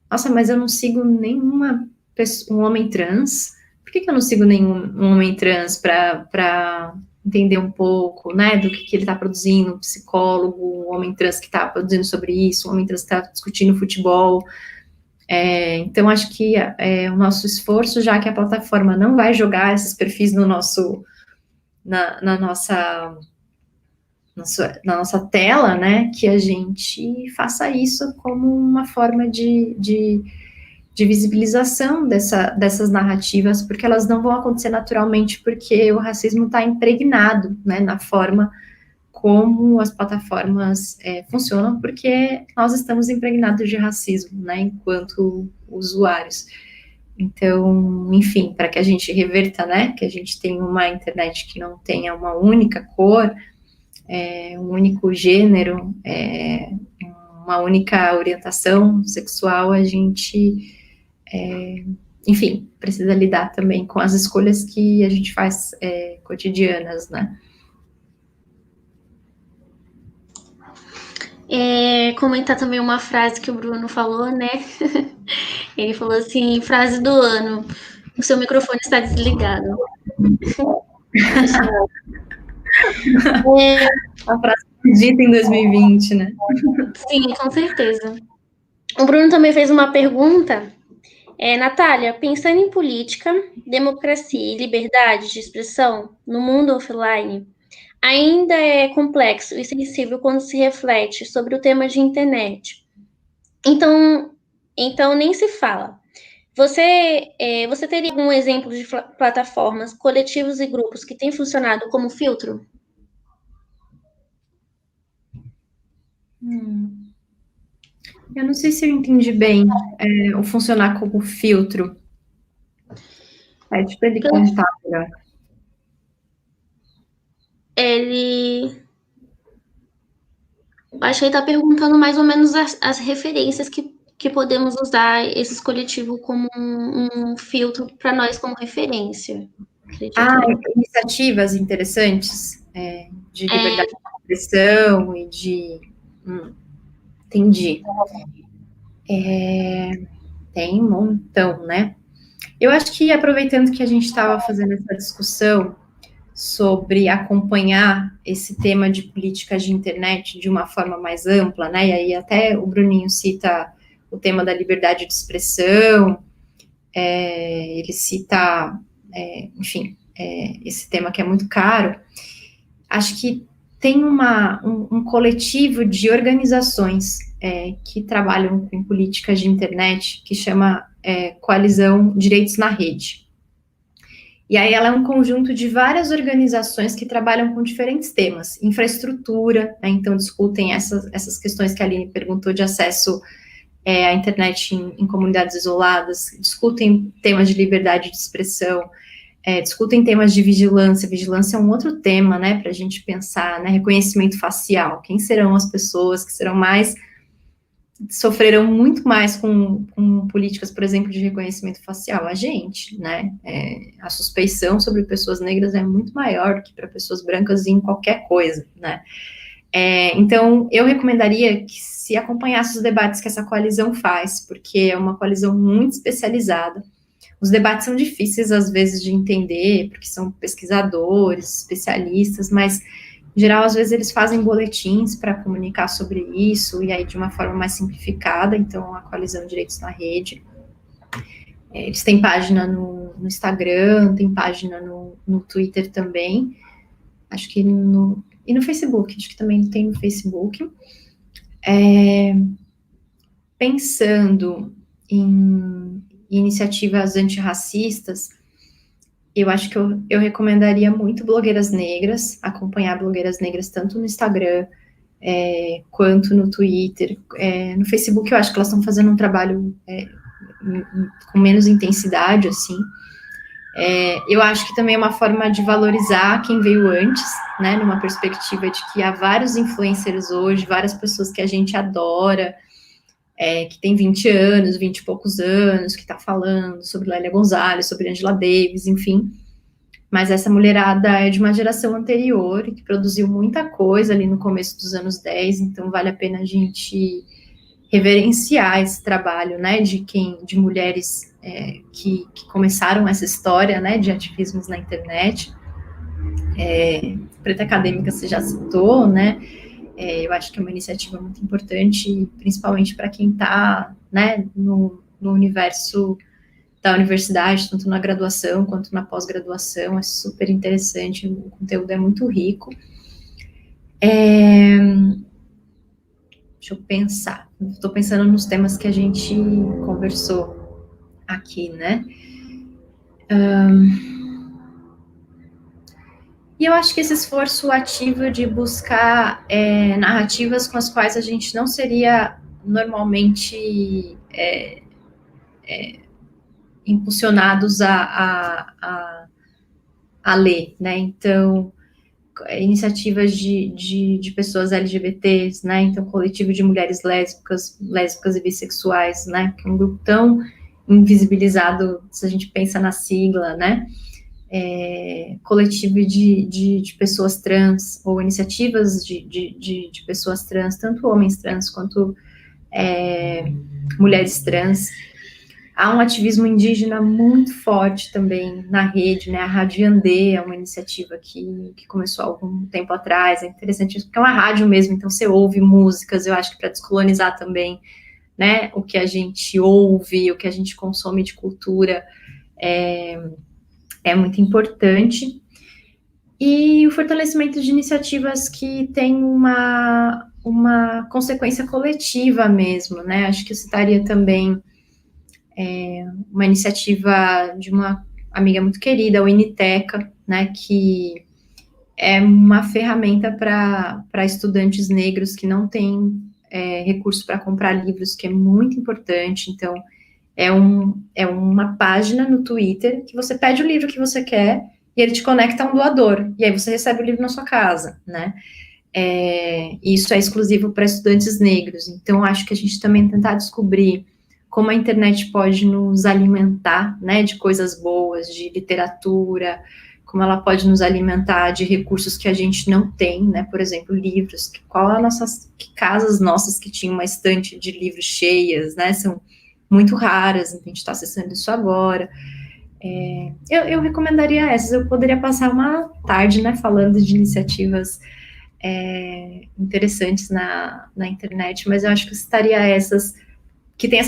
Nossa, mas eu não sigo nenhuma pessoa, um homem trans, por que eu não sigo nenhum homem trans para entender um pouco, né, do que ele está produzindo, um psicólogo, um homem trans que está produzindo sobre isso, um homem trans que está discutindo futebol. Então, acho que o nosso esforço, já que a plataforma não vai jogar esses perfis no na nossa tela, né, que a gente faça isso como uma forma de visibilização dessas narrativas, porque elas não vão acontecer naturalmente, porque o racismo está impregnado, né, na forma como as plataformas funcionam, porque nós estamos impregnados de racismo, né, enquanto usuários. Então, enfim, para que a gente reverta, né, que a gente tenha uma internet que não tenha uma única cor, um único gênero, uma única orientação sexual, a gente, enfim, precisa lidar também com as escolhas que a gente faz cotidianas, né. Comentar também uma frase que o Bruno falou, né? Ele falou assim, frase do ano, o seu microfone está desligado. A frase dita em 2020, né? Sim, com certeza. O Bruno também fez uma pergunta. Natália, pensando em política, democracia e liberdade de expressão no mundo offline, ainda é complexo e sensível quando se reflete sobre o tema de internet. Então nem se fala. Você teria algum exemplo de plataformas, coletivos e grupos que têm funcionado como filtro? Eu não sei se eu entendi bem o funcionar como filtro. Tipo, ele contar melhor. Acho que ele está perguntando mais ou menos as referências que podemos usar esses coletivos como um filtro para nós como referência. Iniciativas interessantes de liberdade de expressão e de... entendi. Tem um montão, né? Eu acho que, aproveitando que a gente estava fazendo essa discussão sobre acompanhar esse tema de política de internet de uma forma mais ampla, né? E aí até o Bruninho cita o tema da liberdade de expressão, ele cita, enfim, esse tema que é muito caro. Acho que tem um coletivo de organizações que trabalham com políticas de internet que chama Coalizão Direitos na Rede. E aí ela é um conjunto de várias organizações que trabalham com diferentes temas, infraestrutura, né, então discutem essas questões que a Aline perguntou de acesso à internet em comunidades isoladas, discutem temas de liberdade de expressão, discutem temas de vigilância. Vigilância é um outro tema, né, para a gente pensar, né, reconhecimento facial, quem serão as pessoas que sofrerão muito mais com políticas, por exemplo, de reconhecimento facial? A gente, né, a suspeição sobre pessoas negras é muito maior que para pessoas brancas em qualquer coisa, né. Então, eu recomendaria que se acompanhasse os debates que essa coalizão faz, porque é uma coalizão muito especializada. Os debates são difíceis, às vezes, de entender, porque são pesquisadores, especialistas, mas, em geral, às vezes eles fazem boletins para comunicar sobre isso, e aí de uma forma mais simplificada. Então, a Coalizão Direitos na Rede. Eles têm página no Instagram, tem página no Twitter também, acho que e no Facebook, acho que também tem no Facebook. Pensando em iniciativas antirracistas, eu acho que eu recomendaria muito blogueiras negras, acompanhar blogueiras negras tanto no Instagram quanto no Twitter. No Facebook eu acho que elas estão fazendo um trabalho com menos intensidade, assim. Eu acho que também é uma forma de valorizar quem veio antes, né, numa perspectiva de que há vários influencers hoje, várias pessoas que a gente adora, que tem 20 anos, 20 e poucos anos, que está falando sobre Lélia Gonzalez, sobre Angela Davis, enfim. Mas essa mulherada é de uma geração anterior e que produziu muita coisa ali no começo dos anos 10, então vale a pena a gente reverenciar esse trabalho, né, de mulheres que começaram essa história, né, de ativismos na internet. Preta Acadêmica você já citou, né, eu acho que é uma iniciativa muito importante, principalmente para quem está, né, no universo da universidade, tanto na graduação quanto na pós-graduação, é super interessante, o conteúdo é muito rico. Deixa eu pensar, estou pensando nos temas que a gente conversou aqui, né? E eu acho que esse esforço ativo de buscar narrativas com as quais a gente não seria normalmente impulsionados a ler, né? Então, iniciativas de pessoas LGBTs, né? Então, coletivo de mulheres lésbicas e bissexuais, né? Que é um grupo tão invisibilizado, se a gente pensa na sigla, né? Coletivo de pessoas trans, ou iniciativas de pessoas trans, tanto homens trans quanto mulheres trans. Há um ativismo indígena muito forte também na rede, né? A Rádio Yandê é uma iniciativa que começou há algum tempo atrás, é interessante, porque é uma rádio mesmo, então você ouve músicas, eu acho que para descolonizar também, né, o que a gente ouve, o que a gente consome de cultura, é muito importante. E o fortalecimento de iniciativas que têm uma consequência coletiva mesmo, né? Acho que eu citaria também uma iniciativa de uma amiga muito querida, o Initeca, né, que é uma ferramenta para estudantes negros que não têm recurso para comprar livros, que é muito importante. Então, é uma página no Twitter que você pede o livro que você quer e ele te conecta a um doador, e aí você recebe o livro na sua casa, né? Isso é exclusivo para estudantes negros. Então, acho que a gente também tentar descobrir como a internet pode nos alimentar, né, de coisas boas, de literatura, como ela pode nos alimentar de recursos que a gente não tem, né, por exemplo, livros, que casas nossas que tinham uma estante de livros cheias, né, são muito raras, a gente está acessando isso agora. Eu recomendaria essas, eu poderia passar uma tarde, né, falando de iniciativas interessantes na internet, mas eu acho que eu citaria essas que tem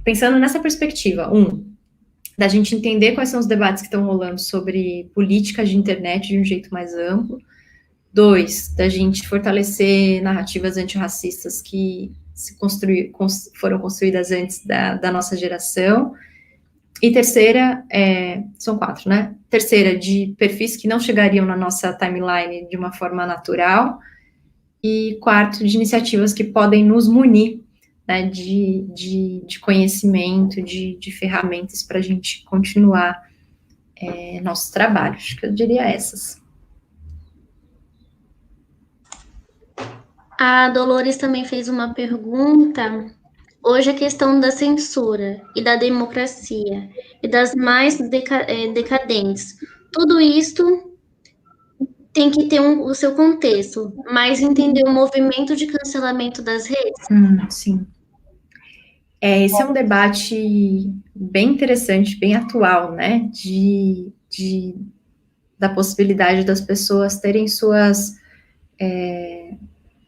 pensando nessa perspectiva, da gente entender quais são os debates que estão rolando sobre política de internet de um jeito mais amplo. 2, da gente fortalecer narrativas antirracistas que foram construídas antes da nossa geração. E terceira, são 4, né? Terceira, de perfis que não chegariam na nossa timeline de uma forma natural. E 4, de iniciativas que podem nos munir, né, de conhecimento, de ferramentas para a gente continuar nosso trabalho. Acho que eu diria essas. A Dolores também fez uma pergunta. Hoje a questão da censura e da democracia e das mais decadentes. Tudo isso tem que ter o seu contexto, mas entender o movimento de cancelamento das redes. Sim. Esse é um debate bem interessante, bem atual, né, da possibilidade das pessoas terem suas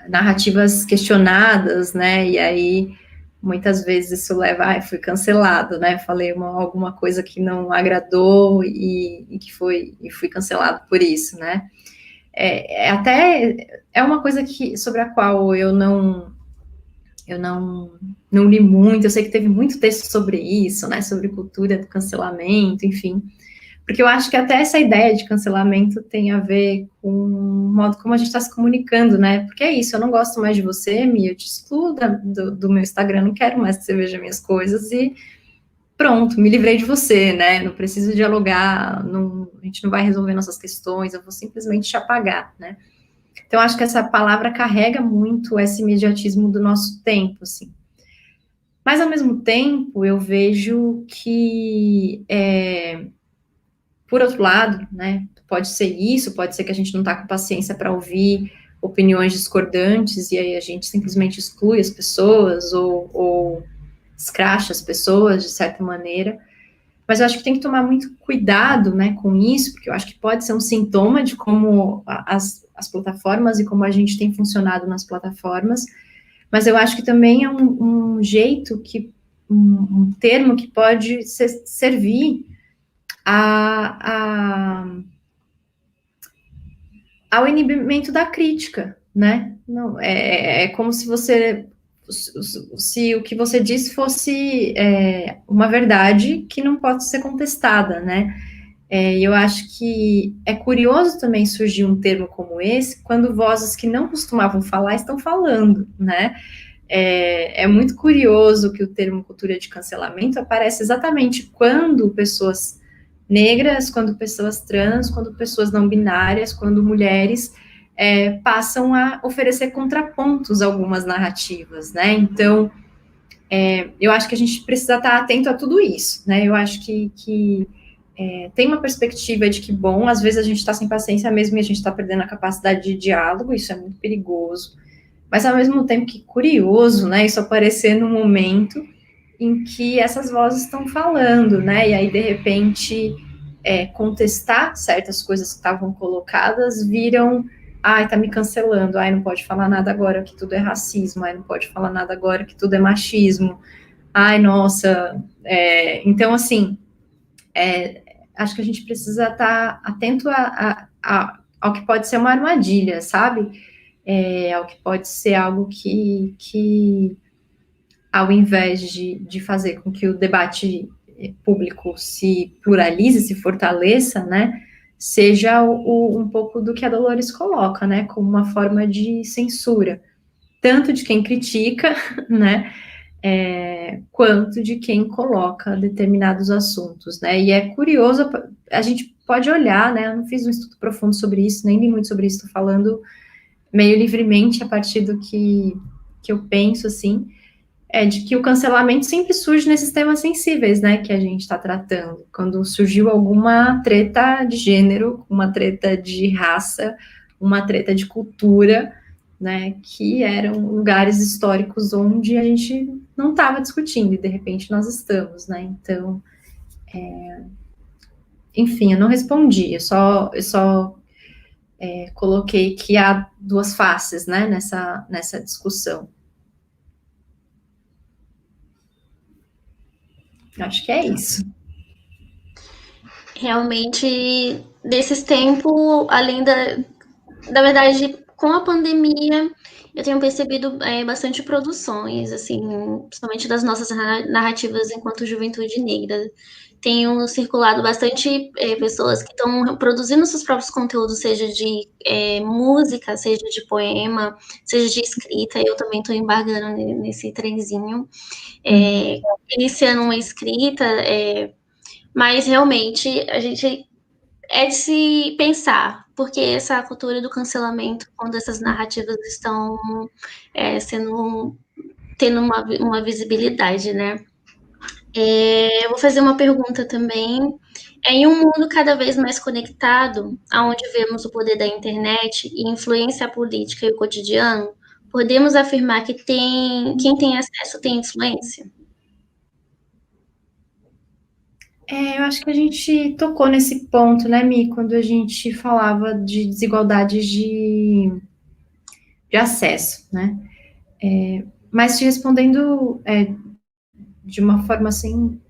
narrativas questionadas, né, e aí muitas vezes isso leva, fui cancelado, né, falei alguma coisa que não agradou e fui cancelado por isso, né. Até uma coisa sobre a qual eu não li muito, eu sei que teve muito texto sobre isso, né, sobre cultura do cancelamento, enfim, porque eu acho que até essa ideia de cancelamento tem a ver com o modo como a gente está se comunicando, né, porque é isso, eu não gosto mais de você, eu te excluo do meu Instagram, não quero mais que você veja minhas coisas, e pronto, me livrei de você, né, não preciso dialogar, a gente não vai resolver nossas questões, eu vou simplesmente te apagar, né. Então, acho que essa palavra carrega muito esse imediatismo do nosso tempo, assim. Mas, ao mesmo tempo, eu vejo que, por outro lado, né, pode ser isso, pode ser que a gente não está com paciência para ouvir opiniões discordantes, e aí a gente simplesmente exclui as pessoas, ou escracha as pessoas, de certa maneira. Mas eu acho que tem que tomar muito cuidado, né, com isso, porque eu acho que pode ser um sintoma de como as plataformas e como a gente tem funcionado nas plataformas, mas eu acho que também é um jeito que, um termo que pode servir ao inibimento da crítica, né? Não, é como se o que você disse fosse uma verdade que não pode ser contestada, né? E eu acho que é curioso também surgir um termo como esse, quando vozes que não costumavam falar estão falando, né? É muito curioso que o termo cultura de cancelamento aparece exatamente quando pessoas negras, quando pessoas trans, quando pessoas não binárias, quando mulheres passam a oferecer contrapontos a algumas narrativas, né? Então, eu acho que a gente precisa estar atento a tudo isso, né? Eu acho que tem uma perspectiva de que, bom, às vezes a gente está sem paciência mesmo e a gente está perdendo a capacidade de diálogo, isso é muito perigoso, mas ao mesmo tempo que curioso, né, isso aparecer no momento em que essas vozes estão falando, né, e aí de repente contestar certas coisas que estavam colocadas viram, ai, tá me cancelando, ai, não pode falar nada agora que tudo é racismo, ai, não pode falar nada agora que tudo é machismo, ai, nossa, então assim, acho que a gente precisa estar atento ao que pode ser uma armadilha, sabe? Ao que pode ser algo que ao invés de fazer com que o debate público se pluralize, se fortaleça, né, seja um pouco do que a Dolores coloca, né, como uma forma de censura, tanto de quem critica, né, quanto de quem coloca determinados assuntos, né, e é curioso, a gente pode olhar, né, eu não fiz um estudo profundo sobre isso, nem li muito sobre isso, estou falando meio livremente a partir do que eu penso, assim, de que o cancelamento sempre surge nesses temas sensíveis, né, que a gente está tratando, quando surgiu alguma treta de gênero, uma treta de raça, uma treta de cultura, né, que eram lugares históricos onde a gente não estava discutindo, e de repente nós estamos, né, então, enfim, eu não respondi, eu só coloquei que há duas faces, né, nessa discussão. Acho que é isso. Realmente, desses tempos, além da verdade, com a pandemia, eu tenho percebido bastante produções, assim, principalmente das nossas narrativas enquanto juventude negra. Tenho circulado bastante pessoas que estão produzindo seus próprios conteúdos, seja de música, seja de poema, seja de escrita. Eu também estou embargando nesse trenzinho, iniciando uma escrita, mas realmente a gente é de se pensar, porque essa cultura do cancelamento, quando essas narrativas estão tendo uma visibilidade, né? Eu vou fazer uma pergunta também. Em um mundo cada vez mais conectado, onde vemos o poder da internet e influência a política e o cotidiano, podemos afirmar que quem tem acesso tem influência? Eu acho que a gente tocou nesse ponto, né, Mi, quando a gente falava de desigualdades de acesso, né? Mas te respondendo de uma forma sem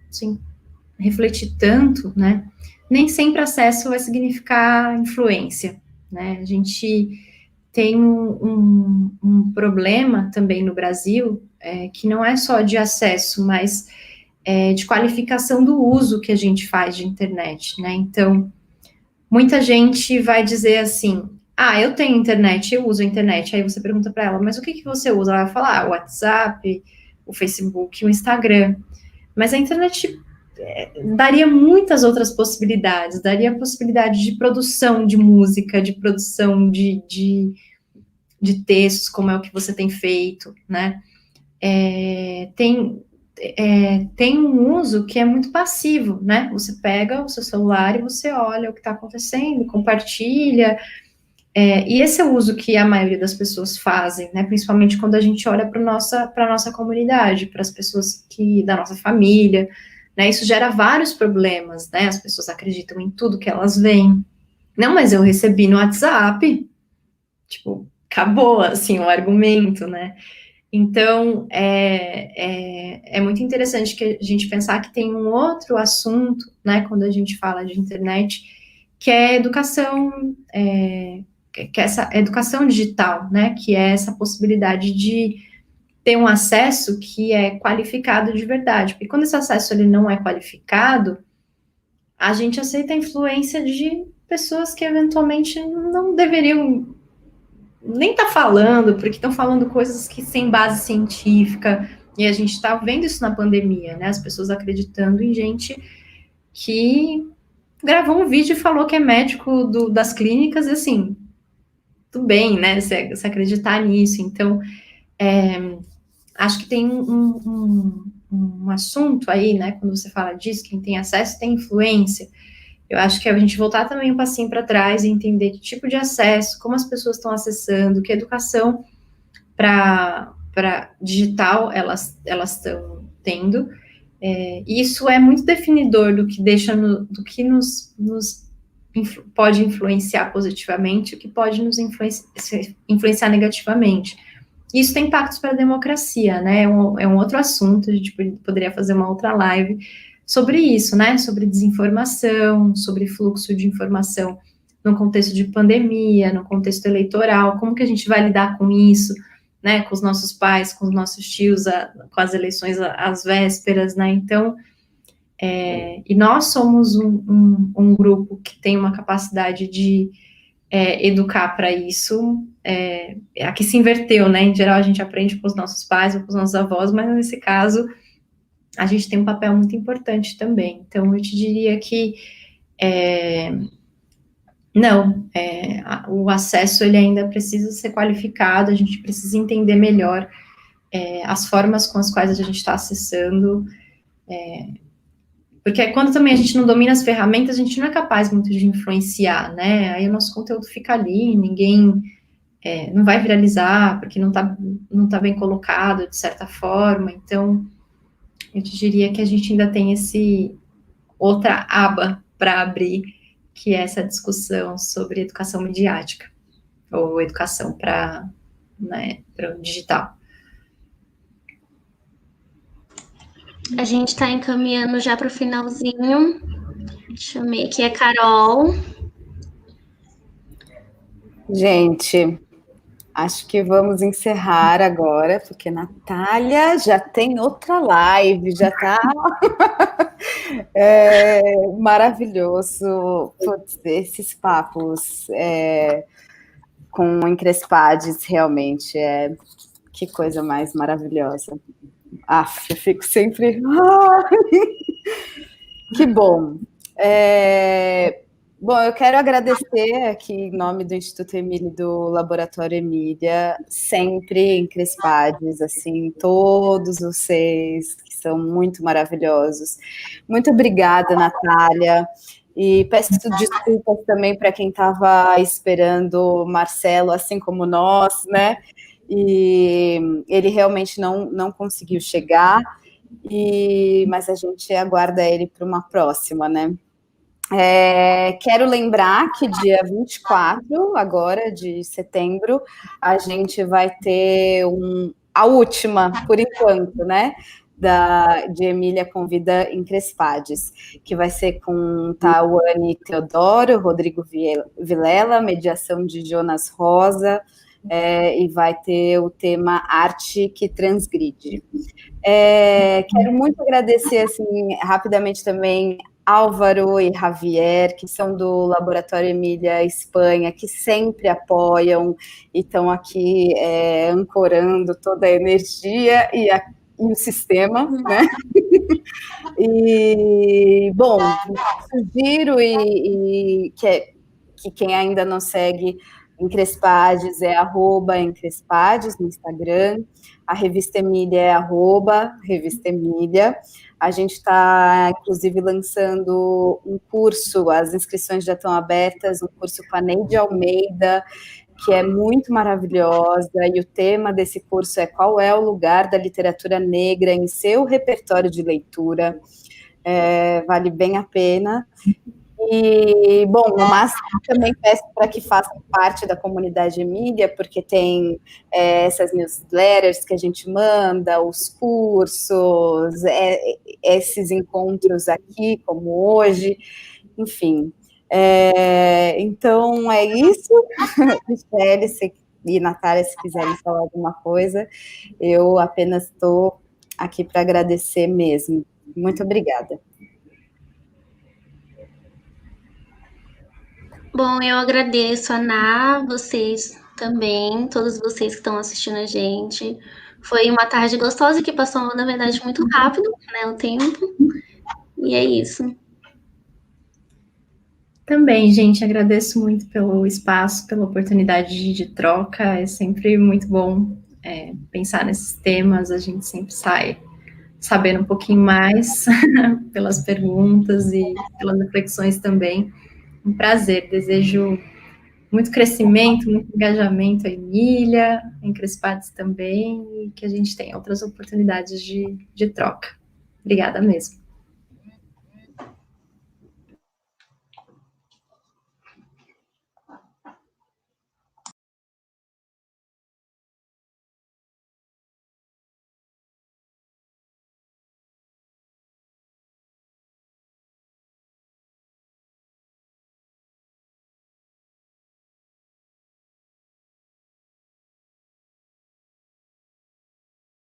refletir tanto, né? Nem sempre acesso vai significar influência, né? A gente tem um problema também no Brasil, que não é só de acesso, mas de qualificação do uso que a gente faz de internet, né? Então, muita gente vai dizer assim, eu tenho internet, eu uso a internet. Aí você pergunta para ela, mas o que você usa? Ela vai falar, o WhatsApp, o Facebook, o Instagram. Mas a internet daria muitas outras possibilidades, daria a possibilidade de produção de música, de produção de textos, como é o que você tem feito, né? Tem um uso que é muito passivo, né? Você pega o seu celular e você olha o que está acontecendo, compartilha, E esse é o uso que a maioria das pessoas fazem, né? Principalmente quando a gente olha para a nossa comunidade, para as pessoas da nossa família, né? Isso gera vários problemas, né? As pessoas acreditam em tudo que elas veem. Não, mas eu recebi no WhatsApp, tipo, acabou, assim, o argumento, né? Então, é muito interessante que a gente pensar que tem um outro assunto, né, quando a gente fala de internet, que é educação, que é essa educação digital, né, que é essa possibilidade de ter um acesso que é qualificado de verdade, porque quando esse acesso ele não é qualificado, a gente aceita a influência de pessoas que eventualmente não deveriam nem tá falando, porque estão falando coisas que sem base científica, e a gente está vendo isso na pandemia, né? As pessoas acreditando em gente que gravou um vídeo e falou que é médico das clínicas, e assim, tudo bem, né? Se acreditar nisso. Então, acho que tem um assunto aí, né? Quando você fala disso, quem tem acesso tem influência. Eu acho que é a gente voltar também um passinho para trás e entender que tipo de acesso, como as pessoas estão acessando, que educação para digital elas estão tendo. E isso é muito definidor do que deixa do que nos pode influenciar positivamente, o que pode nos influenciar negativamente. Isso tem impactos para a democracia, né? É um outro assunto, a gente poderia fazer uma outra live sobre isso, né? Sobre desinformação, sobre fluxo de informação no contexto de pandemia, no contexto eleitoral, como que a gente vai lidar com isso, né? Com os nossos pais, com os nossos tios, com as eleições às vésperas, né? Então, e nós somos um grupo que tem uma capacidade de educar para isso, aqui se inverteu, né? Em geral, a gente aprende com os nossos pais ou com os nossos avós, mas nesse caso, a gente tem um papel muito importante também. Então, eu te diria que o acesso ele ainda precisa ser qualificado, a gente precisa entender melhor as formas com as quais a gente está acessando, porque quando também a gente não domina as ferramentas, a gente não é capaz muito de influenciar, né? Aí o nosso conteúdo fica ali, ninguém não vai viralizar, porque não tá bem colocado, de certa forma. Então, eu te diria que a gente ainda tem outra aba para abrir, que é essa discussão sobre educação midiática, ou educação para o digital. A gente está encaminhando já para o finalzinho. Chamei aqui a Carol. Gente, acho que vamos encerrar agora, porque Natália já tem outra live, já está maravilhoso. Putz, esses papos com Encrespades, realmente, que coisa mais maravilhosa. Eu fico sempre... Que bom. Bom, eu quero agradecer aqui em nome do Instituto Emília e do Laboratório Emília, sempre Encrespades, assim, todos vocês que são muito maravilhosos. Muito obrigada, Natália. E peço desculpas também para quem estava esperando o Marcelo, assim como nós, né? E ele realmente não conseguiu chegar, mas a gente aguarda ele para uma próxima, né? Quero lembrar que dia 24, agora, de setembro, a gente vai ter a última, por enquanto, né? De Emília Convida Encrespades, que vai ser com Tawane Teodoro, Rodrigo Vilela, mediação de Jonas Rosa, e vai ter o tema Arte que Transgride. Quero muito agradecer, assim, rapidamente também, Álvaro e Javier, que são do Laboratório Emília Espanha, que sempre apoiam e estão aqui ancorando toda a energia e o sistema, né? E, bom, sugiro que quem ainda não segue Encrespades @Encrespades no Instagram. A Revista Emília é @Revista Emília. A gente está, inclusive, lançando um curso, as inscrições já estão abertas, um curso com a Neide Almeida, que é muito maravilhosa, e o tema desse curso é qual é o lugar da literatura negra em seu repertório de leitura. Vale bem a pena. E, bom, no máximo, também peço para que façam parte da comunidade Emília, porque tem essas newsletters que a gente manda, os cursos, esses encontros aqui, como hoje, enfim. Então, é isso. Michele e Natália, se quiserem falar alguma coisa, eu apenas estou aqui para agradecer mesmo. Muito obrigada. Bom, eu agradeço, Ana, vocês também, todos vocês que estão assistindo a gente. Foi uma tarde gostosa que passou, na verdade, muito rápido, né, o tempo. E é isso. Também, gente, agradeço muito pelo espaço, pela oportunidade de troca. É sempre muito bom pensar nesses temas. A gente sempre sai sabendo um pouquinho mais pelas perguntas e pelas reflexões também. Um prazer. Desejo muito crescimento, muito engajamento à Emília, em Crespads também, e que a gente tenha outras oportunidades de troca. Obrigada mesmo.